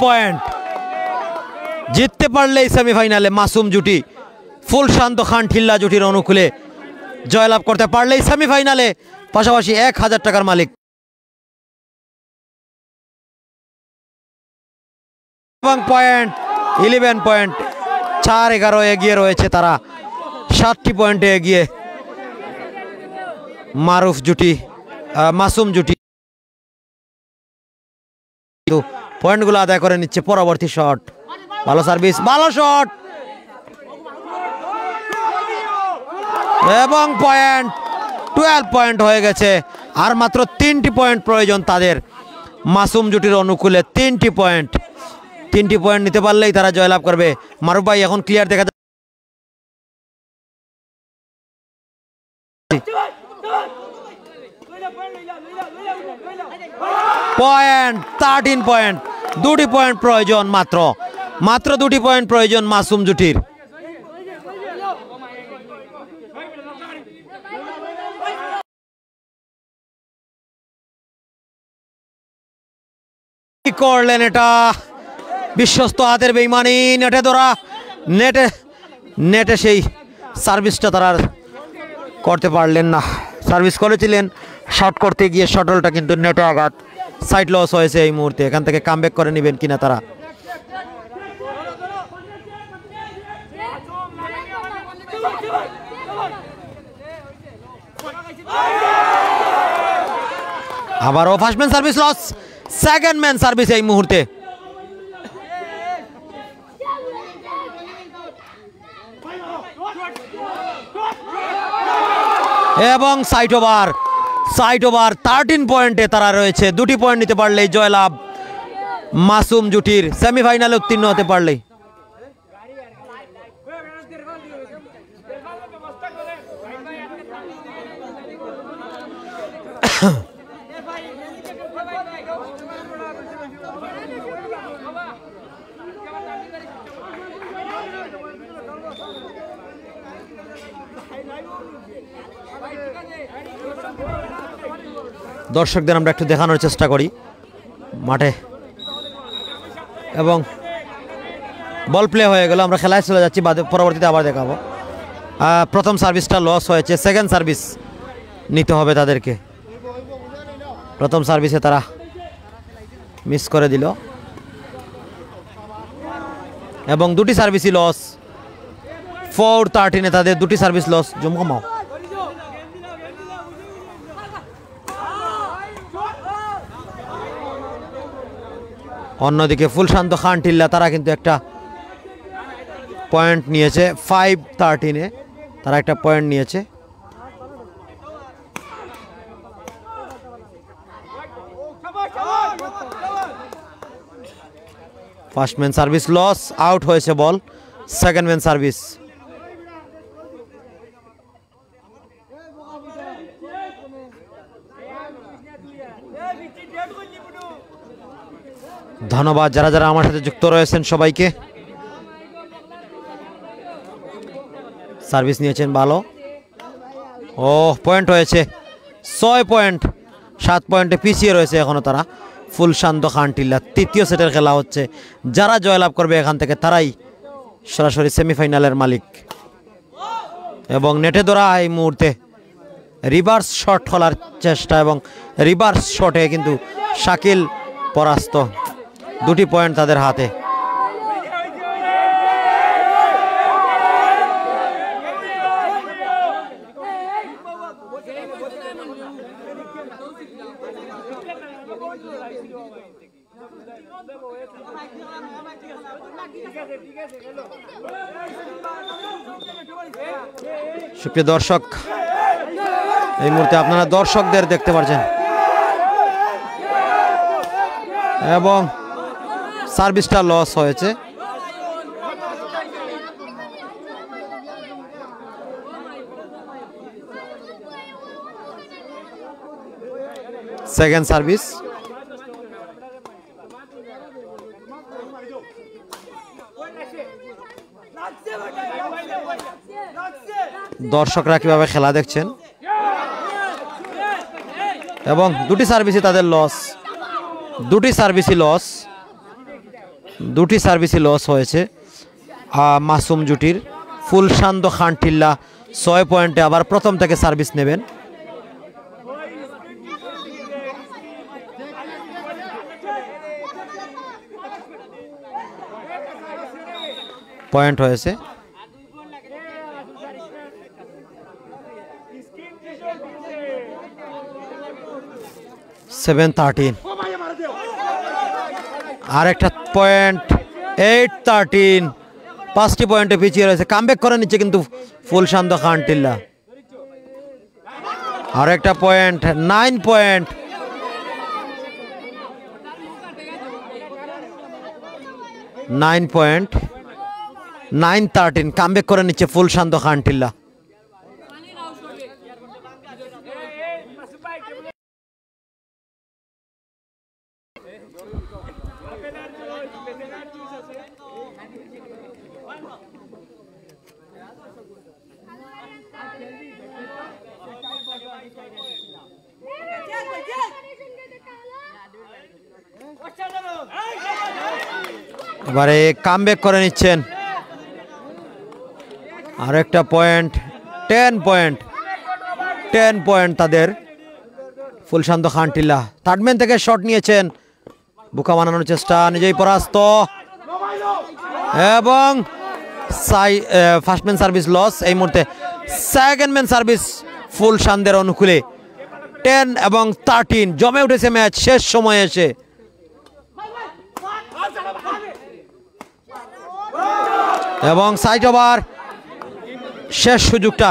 পয়েন্ট জিততে পারলেই সেমিফাইনালে মাসুম জুটি ফুল শান্ত খান ঠিল্লা জুটির অনুকূলে জয়লাভ করতে পারলেই সেমিফাইনালে, পাশাপাশি 1000 টাকার মালিক। এবং পয়েন্ট 11 পয়েন্ট, 4-11 এগিয়ে রয়েছে তারা, 7টি পয়েন্টে এগিয়ে মারুফ জুটি মাসুম জুটি। পয়েন্টগুলো আদায় করে নিচ্ছে। পরবর্তী শট, ভালো সার্ভিস, ভালো শট এবং পয়েন্ট 12 পয়েন্ট হয়ে গেছে। আর মাত্র 3টি পয়েন্ট প্রয়োজন তাদের মাসুম জুটির অনুকূলে। 3টি পয়েন্ট নিতে পারলেই তারা জয়লাভ করবে। মারুফ ভাই এখন ক্লিয়ার দেখা যাচ্ছে। পয়েন্ট 13 পয়েন্ট, 2টি পয়েন্ট প্রয়োজন, মাত্র 2টি পয়েন্ট প্রয়োজন মাসুম জুটির। কি করলেন এটা, বিশ্বস্ত হাতের বেইমানি, নেটে ধরা, নেটে সেই সার্ভিসটা তারা করতে পারলেন না। সার্ভিস করেছিলেন, শট করতে গিয়ে শটলটা কিন্তু নেটে আঘাত, সাইড লস হয়েছে এই মুহূর্তে। এখান থেকে কামব্যাক করে নেবেন কিনা তারা। আবারও first man service loss, second man service এই মুহূর্তে। এবং সাইড ওভার 13 পয়েন্টে তারা রয়েছে। 2টি পয়েন্ট নিতে পারলেই জয়লাভ মাসুম জুটির, সেমিফাইনালে উত্তীর্ণ হতে পারলেই। দর্শকদের আমরা একটু দেখানোর চেষ্টা করি মাঠে, এবং বল প্লে হয়ে গেল, আমরা খেলায় চলে যাচ্ছি, পরবর্তীতে আবার দেখাবো। প্রথম সার্ভিসটা লস হয়েছে, সেকেন্ড সার্ভিস নিতে হবে তাদেরকে। প্রথম সার্ভিসে তারা মিস করে দিল এবং 2টি সার্ভিসই লস। 4-13 তাদের 2টি সার্ভিস লস। জমকামাও অন্যদিকে ফুলশান্ত খান টিল্লা তারা কিন্তু একটা পয়েন্ট নিয়েছে। 5-13 তারা একটা পয়েন্ট নিয়েছে। First man service loss, out হয়েছে বল। Second man service. ধন্যবাদ যারা যারা আমার সাথে যুক্ত রয়েছেন সবাইকে। সার্ভিস নিয়েছেন ভালো। ও পয়েন্ট হয়েছে 6 পয়েন্ট, 7 পয়েন্টে পিছিয়ে রয়েছে এখনো তারা। ফুলশান্ত খান টিল্লা। তৃতীয় সেটের খেলা হচ্ছে, যারা জয়লাভ করবে এখান থেকে তারাই সরাসরি সেমিফাইনালের মালিক। এবং নেটে ধরা এই মুহূর্তে রিভার্স শট খোলার চেষ্টা, এবং রিভার্স শটে কিন্তু শাকিল পরাস্ত। 2টি পয়েন্ট তাদের হাতে। সুপ্রিয় দর্শক, এই মুহূর্তে আপনারা দর্শকদের দেখতে পাচ্ছেন এবং সার্ভিসটা লস হয়েছে। Second service. দর্শকরা কিভাবে খেলা দেখছেন, এবং 2টি সার্ভিসই তাদের লস। 2টি সার্ভিসই লস হয়েছে মাসুম জুটির। ফুলশান্ত খান টিল্লা 6 পয়েন্টে আবার প্রথম থেকে সার্ভিস নেবেন। পয়েন্ট হয়েছে। আর একটা পয়েন্ট 8-13, 5টি পয়েন্টে পিছিয়ে রয়েছে। কামব্যাক করে নিচ্ছে কিন্তু ফুলশান্ত খান টিল্লা। আর একটা পয়েন্ট, 9 পয়েন্ট। 9-13 কামব্যাক করে নিচ্ছে ফুলশান্ত খান টিল্লা। এবারে কামব্যাক করে নিচ্ছেন। আর একটা পয়েন্ট, 10 পয়েন্ট, 10 পয়েন্ট তাদের। ফুলশান্ত খান টিল্লা থার্ড ম্যান থেকে শট নিয়েছেন, বুকা বানানোর চেষ্টা, নিজেই পরাস্ত এবং ফার্স্ট ম্যান সার্ভিস লস। এই মুহূর্তে সেকেন্ড ম্যান সার্ভিস ফুলশান্তের অনুকূলে। 10 এবং 13 জমে উঠেছে ম্যাচ শেষ সময়ে এসে। এবং সাইড ওভার শেষ সুযোগটা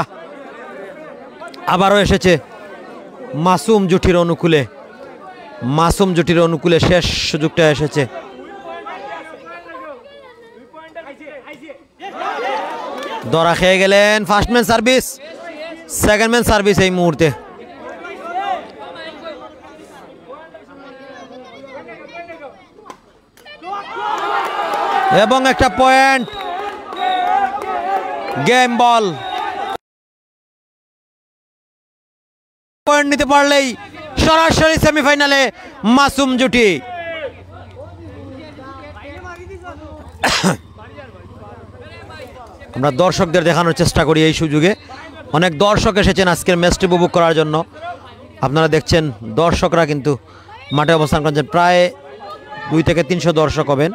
আবারও এসেছে মাসুম জুটির অনুকূলে। মাসুম জুটির অনুকূলে শেষ সুযোগটা এসেছে। ধরা খেয়ে গেলেন first man service, second man service এই মুহূর্তে। এবং একটা পয়েন্ট, গেম বল। পয়েন্ট নিতে পারলেই সরাসরি সেমিফাইনালে মাসুম জুটি। আমরা দর্শকদের দেখানোর চেষ্টা করি এই সুযোগে। অনেক দর্শক এসেছেন আজকের ম্যাচটি উপভোগ করার জন্য। আপনারা দেখছেন দর্শকরা কিন্তু মাঠে অবস্থান করছেন, প্রায় 200 থেকে 300 দর্শক হবেন।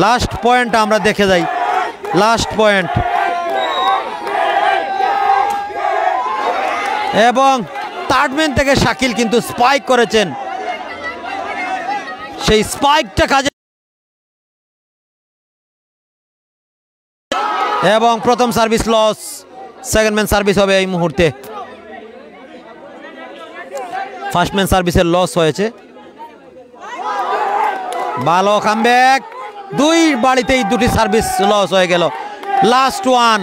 লাস্ট পয়েন্টটা আমরা দেখে যাই। লাস্ট পয়েন্ট এবং থার্ড ম্যান থেকে শাকিল কিন্তু স্পাইক করেছেন, সেই স্পাইকটা কাজে এবং প্রথম service loss. Second man service হবে এই মুহূর্তে। ফার্স্ট ম্যান সার্ভিসের লস হয়েছে। ভালো কামব্যাক, দুই বাড়িতেই দুটি সার্ভিস লস হয়ে গেল। লাস্ট ওয়ান,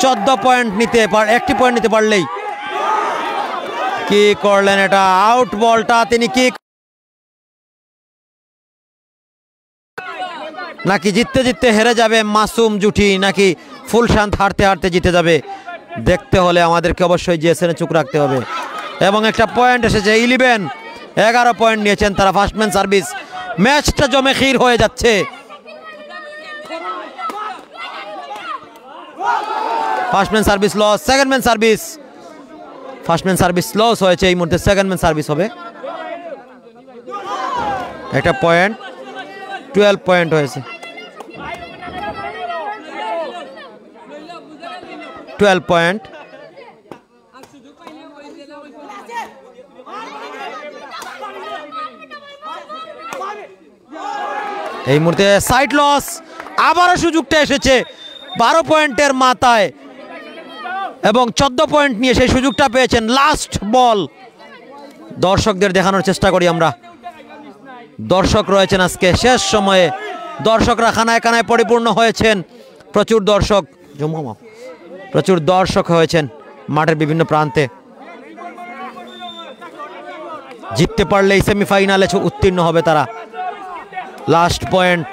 14 পয়েন্ট নিতে একটি পয়েন্ট নিতে পারলেই। কি করলেন এটা, আউট বলটা তিনি কি নাকি জিততে জিততে হেরে যাবে মাসুম জুটি, নাকি ফুলশান্ত হারতে হারতে জিতে যাবে, দেখতে হলে আমাদেরকে অবশ্যই জিএসএন চোখ রাখতে হবে। এবং একটা পয়েন্ট এসেছে, 11 পয়েন্ট নিয়েছেন তারা। ফার্স্ট ম্যান সার্ভিস, ম্যাচটা জমে ক্ষীর হয়ে যাচ্ছে। First man service loss, second man service. First man service loss হয়েছে এই মুহূর্তে, সেকেন্ড ম্যান সার্ভিস হবে। একটা পয়েন্ট, 12 পয়েন্ট হয়েছে। 12 পয়েন্ট। এই মুহূর্তে সাইড লস, আবারও সুযোগটা এসেছে 12 পয়েন্টের মাথায় এবং 14 পয়েন্ট নিয়ে সেই সুযোগটা পেয়েছেন। লাস্ট বল। দর্শকদের দেখানোর চেষ্টা করি আমরা। দর্শক রয়েছেন আজকে শেষ সময়ে, দর্শকরা খানায় খানায় পরিপূর্ণ হয়েছেন। প্রচুর দর্শক, প্রচুর দর্শক হয়েছেন মাঠের বিভিন্ন প্রান্তে। জিততে পারলেই সেমিফাইনালে উত্তীর্ণ হবে তারা। লাস্ট পয়েন্ট,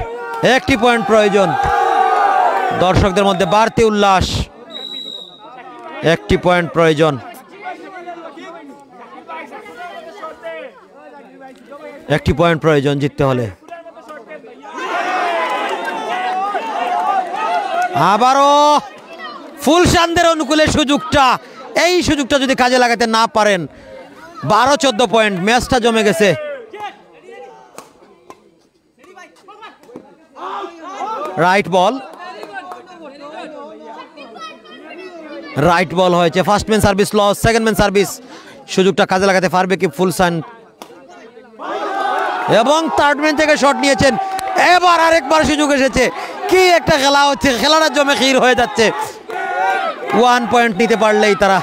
একটি পয়েন্ট প্রয়োজন। দর্শকদের মধ্যে বাড়তি উল্লাস, একটি পয়েন্ট প্রয়োজন। একটি পয়েন্ট প্রয়োজন জিততে হলে। আবারও ফুলশান্তের অনুকূলে সুযোগটা, এই সুযোগটা যদি কাজে লাগাতে না পারেন, 12-14 পয়েন্ট, ম্যাচটা জমে গেছে। রাইট বল, রাইট বল হয়েছে। First man service loss, second man service. সুযোগটা কাজে লাগাতে পারবে কি ফুলশান্ত? এবং থার্ড ম্যান থেকে শট নিয়েছেন। এবার আরেকবার সুযোগ এসেছে। কি একটা খেলা হচ্ছে, খেলাটা জমে ক্ষীর হয়ে যাচ্ছে। 1 পয়েন্ট নিতে পারলেই তারা।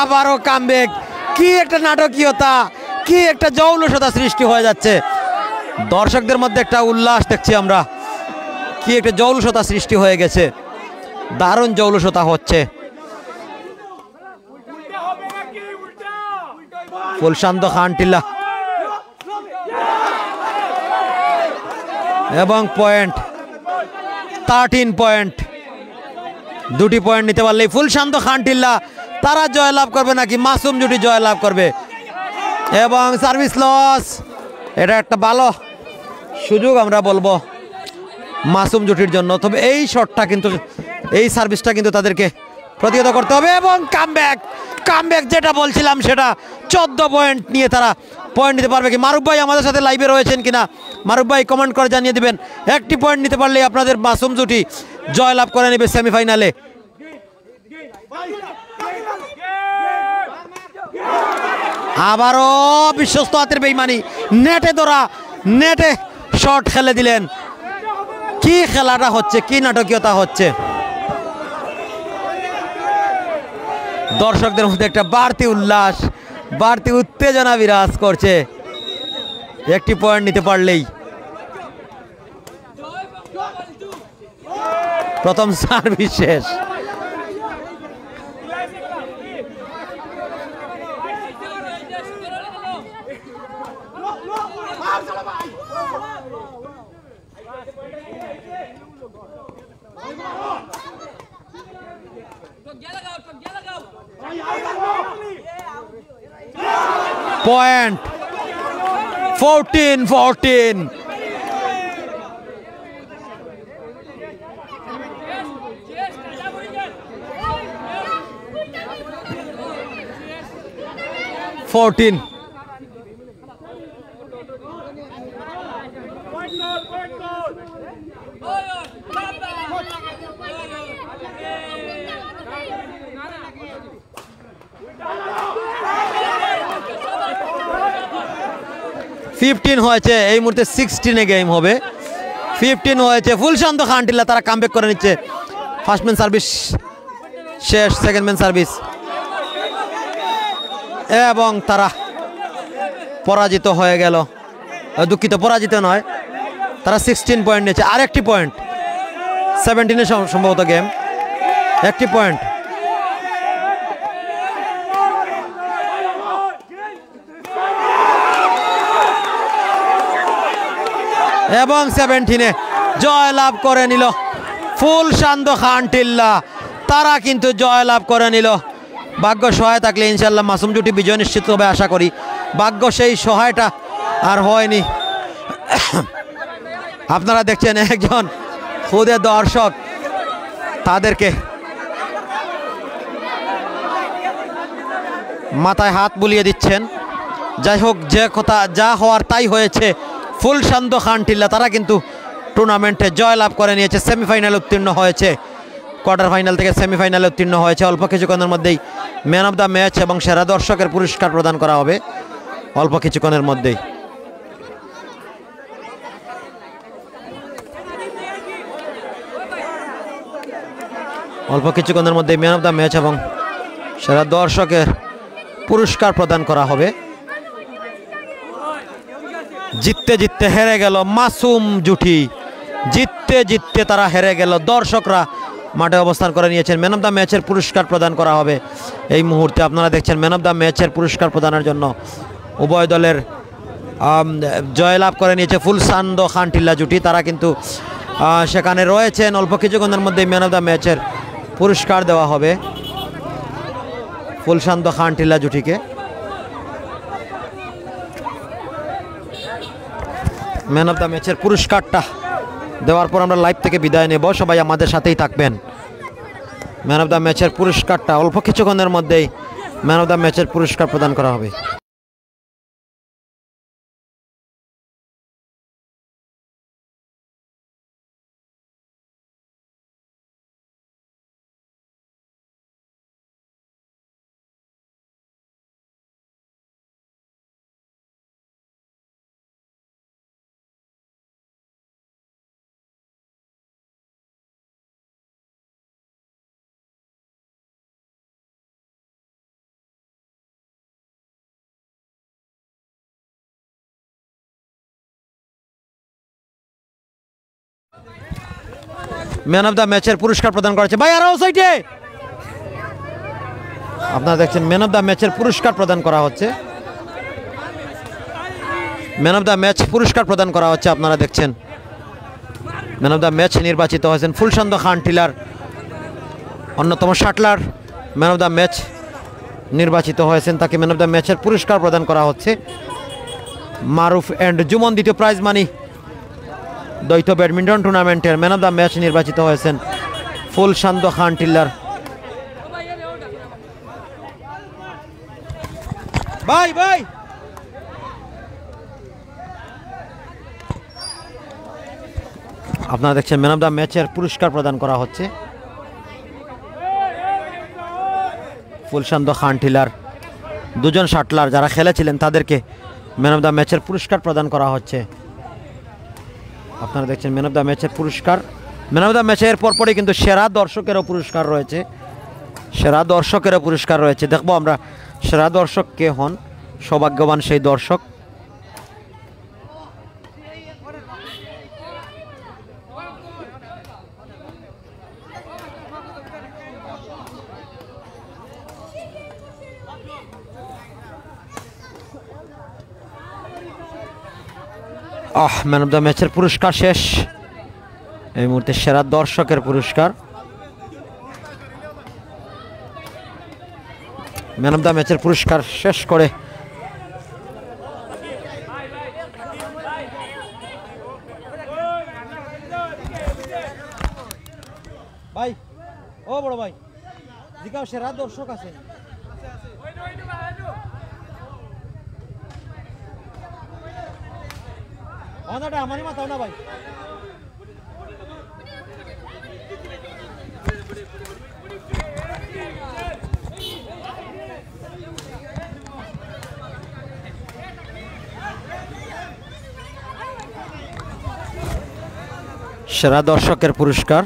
আবারও কামব্যাক। কি একটা নাটকীয়তা, কি একটা জৌলসতা সৃষ্টি হয়ে যাচ্ছে। দর্শকদের মধ্যে একটা উল্লাস দেখছি আমরা। কি একটা জৌলসতা সৃষ্টি হয়ে গেছে, দারুণ জৌলসতা হচ্ছে। ফুলশান্ত খান টিল্লা এবং পয়েন্ট, 13 পয়েন্ট। দুটি পয়েন্ট নিতে পারলেই ফুলশান্ত খান টিল্লা তারা জয়লাভ করবে, নাকি মাসুম জুটি জয়লাভ করবে? এবং সার্ভিস লস। এটা একটা ভালো সুযোগ আমরা বলবো মাসুম জুটির জন্য। তবে এই শটটা কিন্তু, এই সার্ভিসটা কিন্তু তাদেরকে প্রতিহত করতে হবে। এবং কামব্যাক যেটা বলছিলাম সেটা 14 পয়েন্ট নিয়ে তারা পয়েন্ট নিতে পারবে কি? মারুফ ভাই আমাদের সাথে লাইভে রয়েছেন কিনা? মারুফ ভাই কমেন্ট করে জানিয়ে দিবেন। একটি পয়েন্ট নিতে পারলেই আপনাদের মাসুম জুটি জয়লাভ করে নেবে সেমিফাইনালে। আবারও বিশ্বস্ত হাতের বেইমানি, নেটে ধরা, নেটে শট খেলে দিলেন। কি খেলাটা হচ্ছে, কি নাটকীয়তা হচ্ছে। দর্শকদের মধ্যে একটা বাড়তি উল্লাস, বাড়তি উত্তেজনা বিরাজ করছে একটি পয়েন্ট নিতে পারলেই। প্রথম সার্ভিস শেষ। পয়েন্ট 14-14। হয়েছে এই মুহূর্তে 16 গেম হবে। 15 হয়েছে। ফুলশান্ত খানটিল্লা তারা কামব্যাক করে নিচ্ছে। ফার্স্ট ম্যান সার্ভিস শেষ, সেকেন্ড ম্যান সার্ভিস, এবং তারা পরাজিত হয়ে গেল। দুঃখিত, পরাজিত নয়, তারা 16 পয়েন্ট নিয়েছে। আরেকটি পয়েন্ট, 17 সম্ভবত গেম, একটি পয়েন্ট। এবং 17-এ জয়লাভ করে নিল ফুলশান্ত খানটিল্লা। তারা কিন্তু জয়লাভ করে নিল। ভাগ্য সহায় থাকলে ইনশাল্লাহ মাসুম জুটি বিজয় নিশ্চিত হবে আশা করি। ভাগ্য সেই সহায়টা আর হয়নি। আপনারা দেখছেন একজন খুদে দর্শক তাদেরকে মাথায় হাত বুলিয়ে দিচ্ছেন। যাই হোক, যে কথা যা হওয়ার তাই হয়েছে। ফুলশান্ত খানটিল্লা তারা কিন্তু টুর্নামেন্টে জয়লাভ করে নিয়েছে, সেমিফাইনালে উত্তীর্ণ হয়েছে। কোয়ার্টার ফাইনাল থেকে সেমিফাইনালে উত্তীর্ণ হয়েছে। অল্প কিছুক্ষণের মধ্যেই ম্যান অফ দ্য ম্যাচ এবং সেরা দর্শকের পুরস্কার প্রদান করা হবে অল্প কিছুক্ষণের মধ্যেই। অল্প কিছুক্ষণের মধ্যেই ম্যান অফ দ্য ম্যাচ এবং সেরা দর্শকের পুরস্কার প্রদান করা হবে। জিততে জিততে হেরে গেল মাসুম জুটি, জিততে জিততে তারা হেরে গেল। দর্শকরা মাঠে অবস্থান করে নিয়েছেন। ম্যান অফ দ্য ম্যাচের পুরস্কার প্রদান করা হবে এই মুহূর্তে। আপনারা দেখছেন ম্যান অফ দ্য ম্যাচের পুরস্কার প্রদানের জন্য উভয় দলের জয়লাভ করে নিয়েছে ফুলশান্ত খানটিল্লা জুটি। তারা কিন্তু সেখানে রয়েছেন। অল্প কিছুক্ষণের মধ্যে ম্যান অফ দ্য ম্যাচের পুরস্কার দেওয়া হবে ফুলশান্ত খানটিল্লা জুটিকে। ম্যান অফ দ্য ম্যাচের পুরস্কারটা দেওয়ার পর আমরা লাইভ থেকে বিদায় নেব। সবাই আমাদের সাথেই থাকবেন। ম্যান অফ দ্য ম্যাচের পুরস্কারটা অল্প কিছুক্ষণের মধ্যেই ম্যান অফ দ্য ম্যাচের পুরস্কার প্রদান করা হবে। ম্যান অফ দ্য ম্যাচের পুরস্কার প্রদান করেছে ভাই আরও সাইডে। আপনারা দেখছেন ম্যান অফ দ্য ম্যাচের পুরস্কার প্রদান করা হচ্ছে। ম্যান অফ দ্য ম্যাচ পুরস্কার প্রদান করা হচ্ছে। আপনারা দেখছেন ম্যান অফ দ্য ম্যাচ নির্বাচিত হয়েছেন ফুলশান্ত খানটিল্লার অন্যতম shuttler. Man of the match নির্বাচিত হয়েছেন তাকে ম্যান অফ দ্য ম্যাচের পুরস্কার প্রদান করা হচ্ছে। মারুফ এন্ড জুমন দ্বিতীয় প্রাইজ মানি দ্বৈত ব্যাডমিন্টন টুর্নামেন্টের ম্যান অফ দ্য ম্যাচ নির্বাচিত হয়েছেন ফুলশান্ত খান টিল্লার। ভাই ভাই আপনারা দেখছেন ম্যান অফ দ্য ম্যাচের পুরস্কার প্রদান করা হচ্ছে ফুলশান্ত খান টিলার। দুজন শাটলার যারা খেলেছিলেন তাদেরকে ম্যান অফ দ্য ম্যাচের পুরস্কার প্রদান করা হচ্ছে। আপনারা দেখছেন ম্যান অফ দ্য ম্যাচের পুরস্কার। ম্যান অফ দ্য ম্যাচের পরপরই কিন্তু সেরা দর্শকেরও পুরস্কার রয়েছে, সেরা দর্শকেরও পুরস্কার রয়েছে। দেখবো আমরা সেরা দর্শক কে হন, সৌভাগ্যবান সেই দর্শক। ম্যান অফ দ্য ম্যাচের পুরস্কার শেষ। এই মুহূর্তে সেরা দর্শকের পুরস্কার। ম্যান অফ দ্য ম্যাচের পুরস্কার শেষ করে ভাই, ও বড় ভাই, জিগাও সেরা দর্শক আছে। আমারই মাথাও না ভাই। সেরা দর্শকের পুরস্কার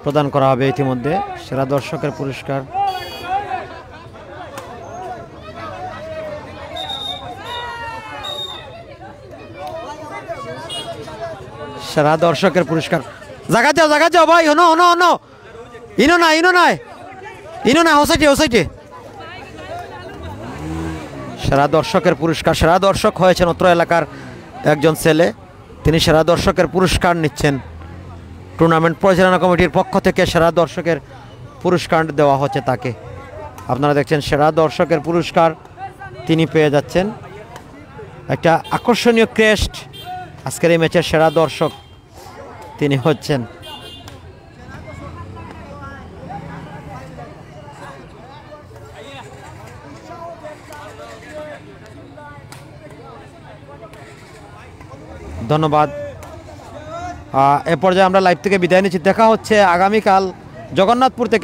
প্রদান করা হবে ইতিমধ্যে। সেরা দর্শকের পুরস্কার সেরা দর্শকের পুরস্কার। জায়গা যাও ভাই, হনো হনো হনো, ইনো না হোসাইটে। সেরা দর্শকের পুরস্কার। সেরা দর্শক হয়েছেন অত্র এলাকার একজন ছেলে, তিনি সেরা দর্শকের পুরস্কার নিচ্ছেন। টুর্নামেন্ট পরিচালনা কমিটির পক্ষ থেকে সেরা দর্শকের পুরস্কার দেওয়া হচ্ছে তাকে। আপনারা দেখছেন সেরা দর্শকের পুরস্কার তিনি পেয়ে যাচ্ছেন। একটা আকর্ষণীয় ক্রেস্ট। আজকের এই ম্যাচের সেরা দর্শক তিনি হচ্ছেন ধন্যবাদ। এ পর্যায়ে আমরা লাইভ থেকে বিদায় নিচ্ছি। দেখা হচ্ছে আগামীকাল জগন্নাথপুর থেকে।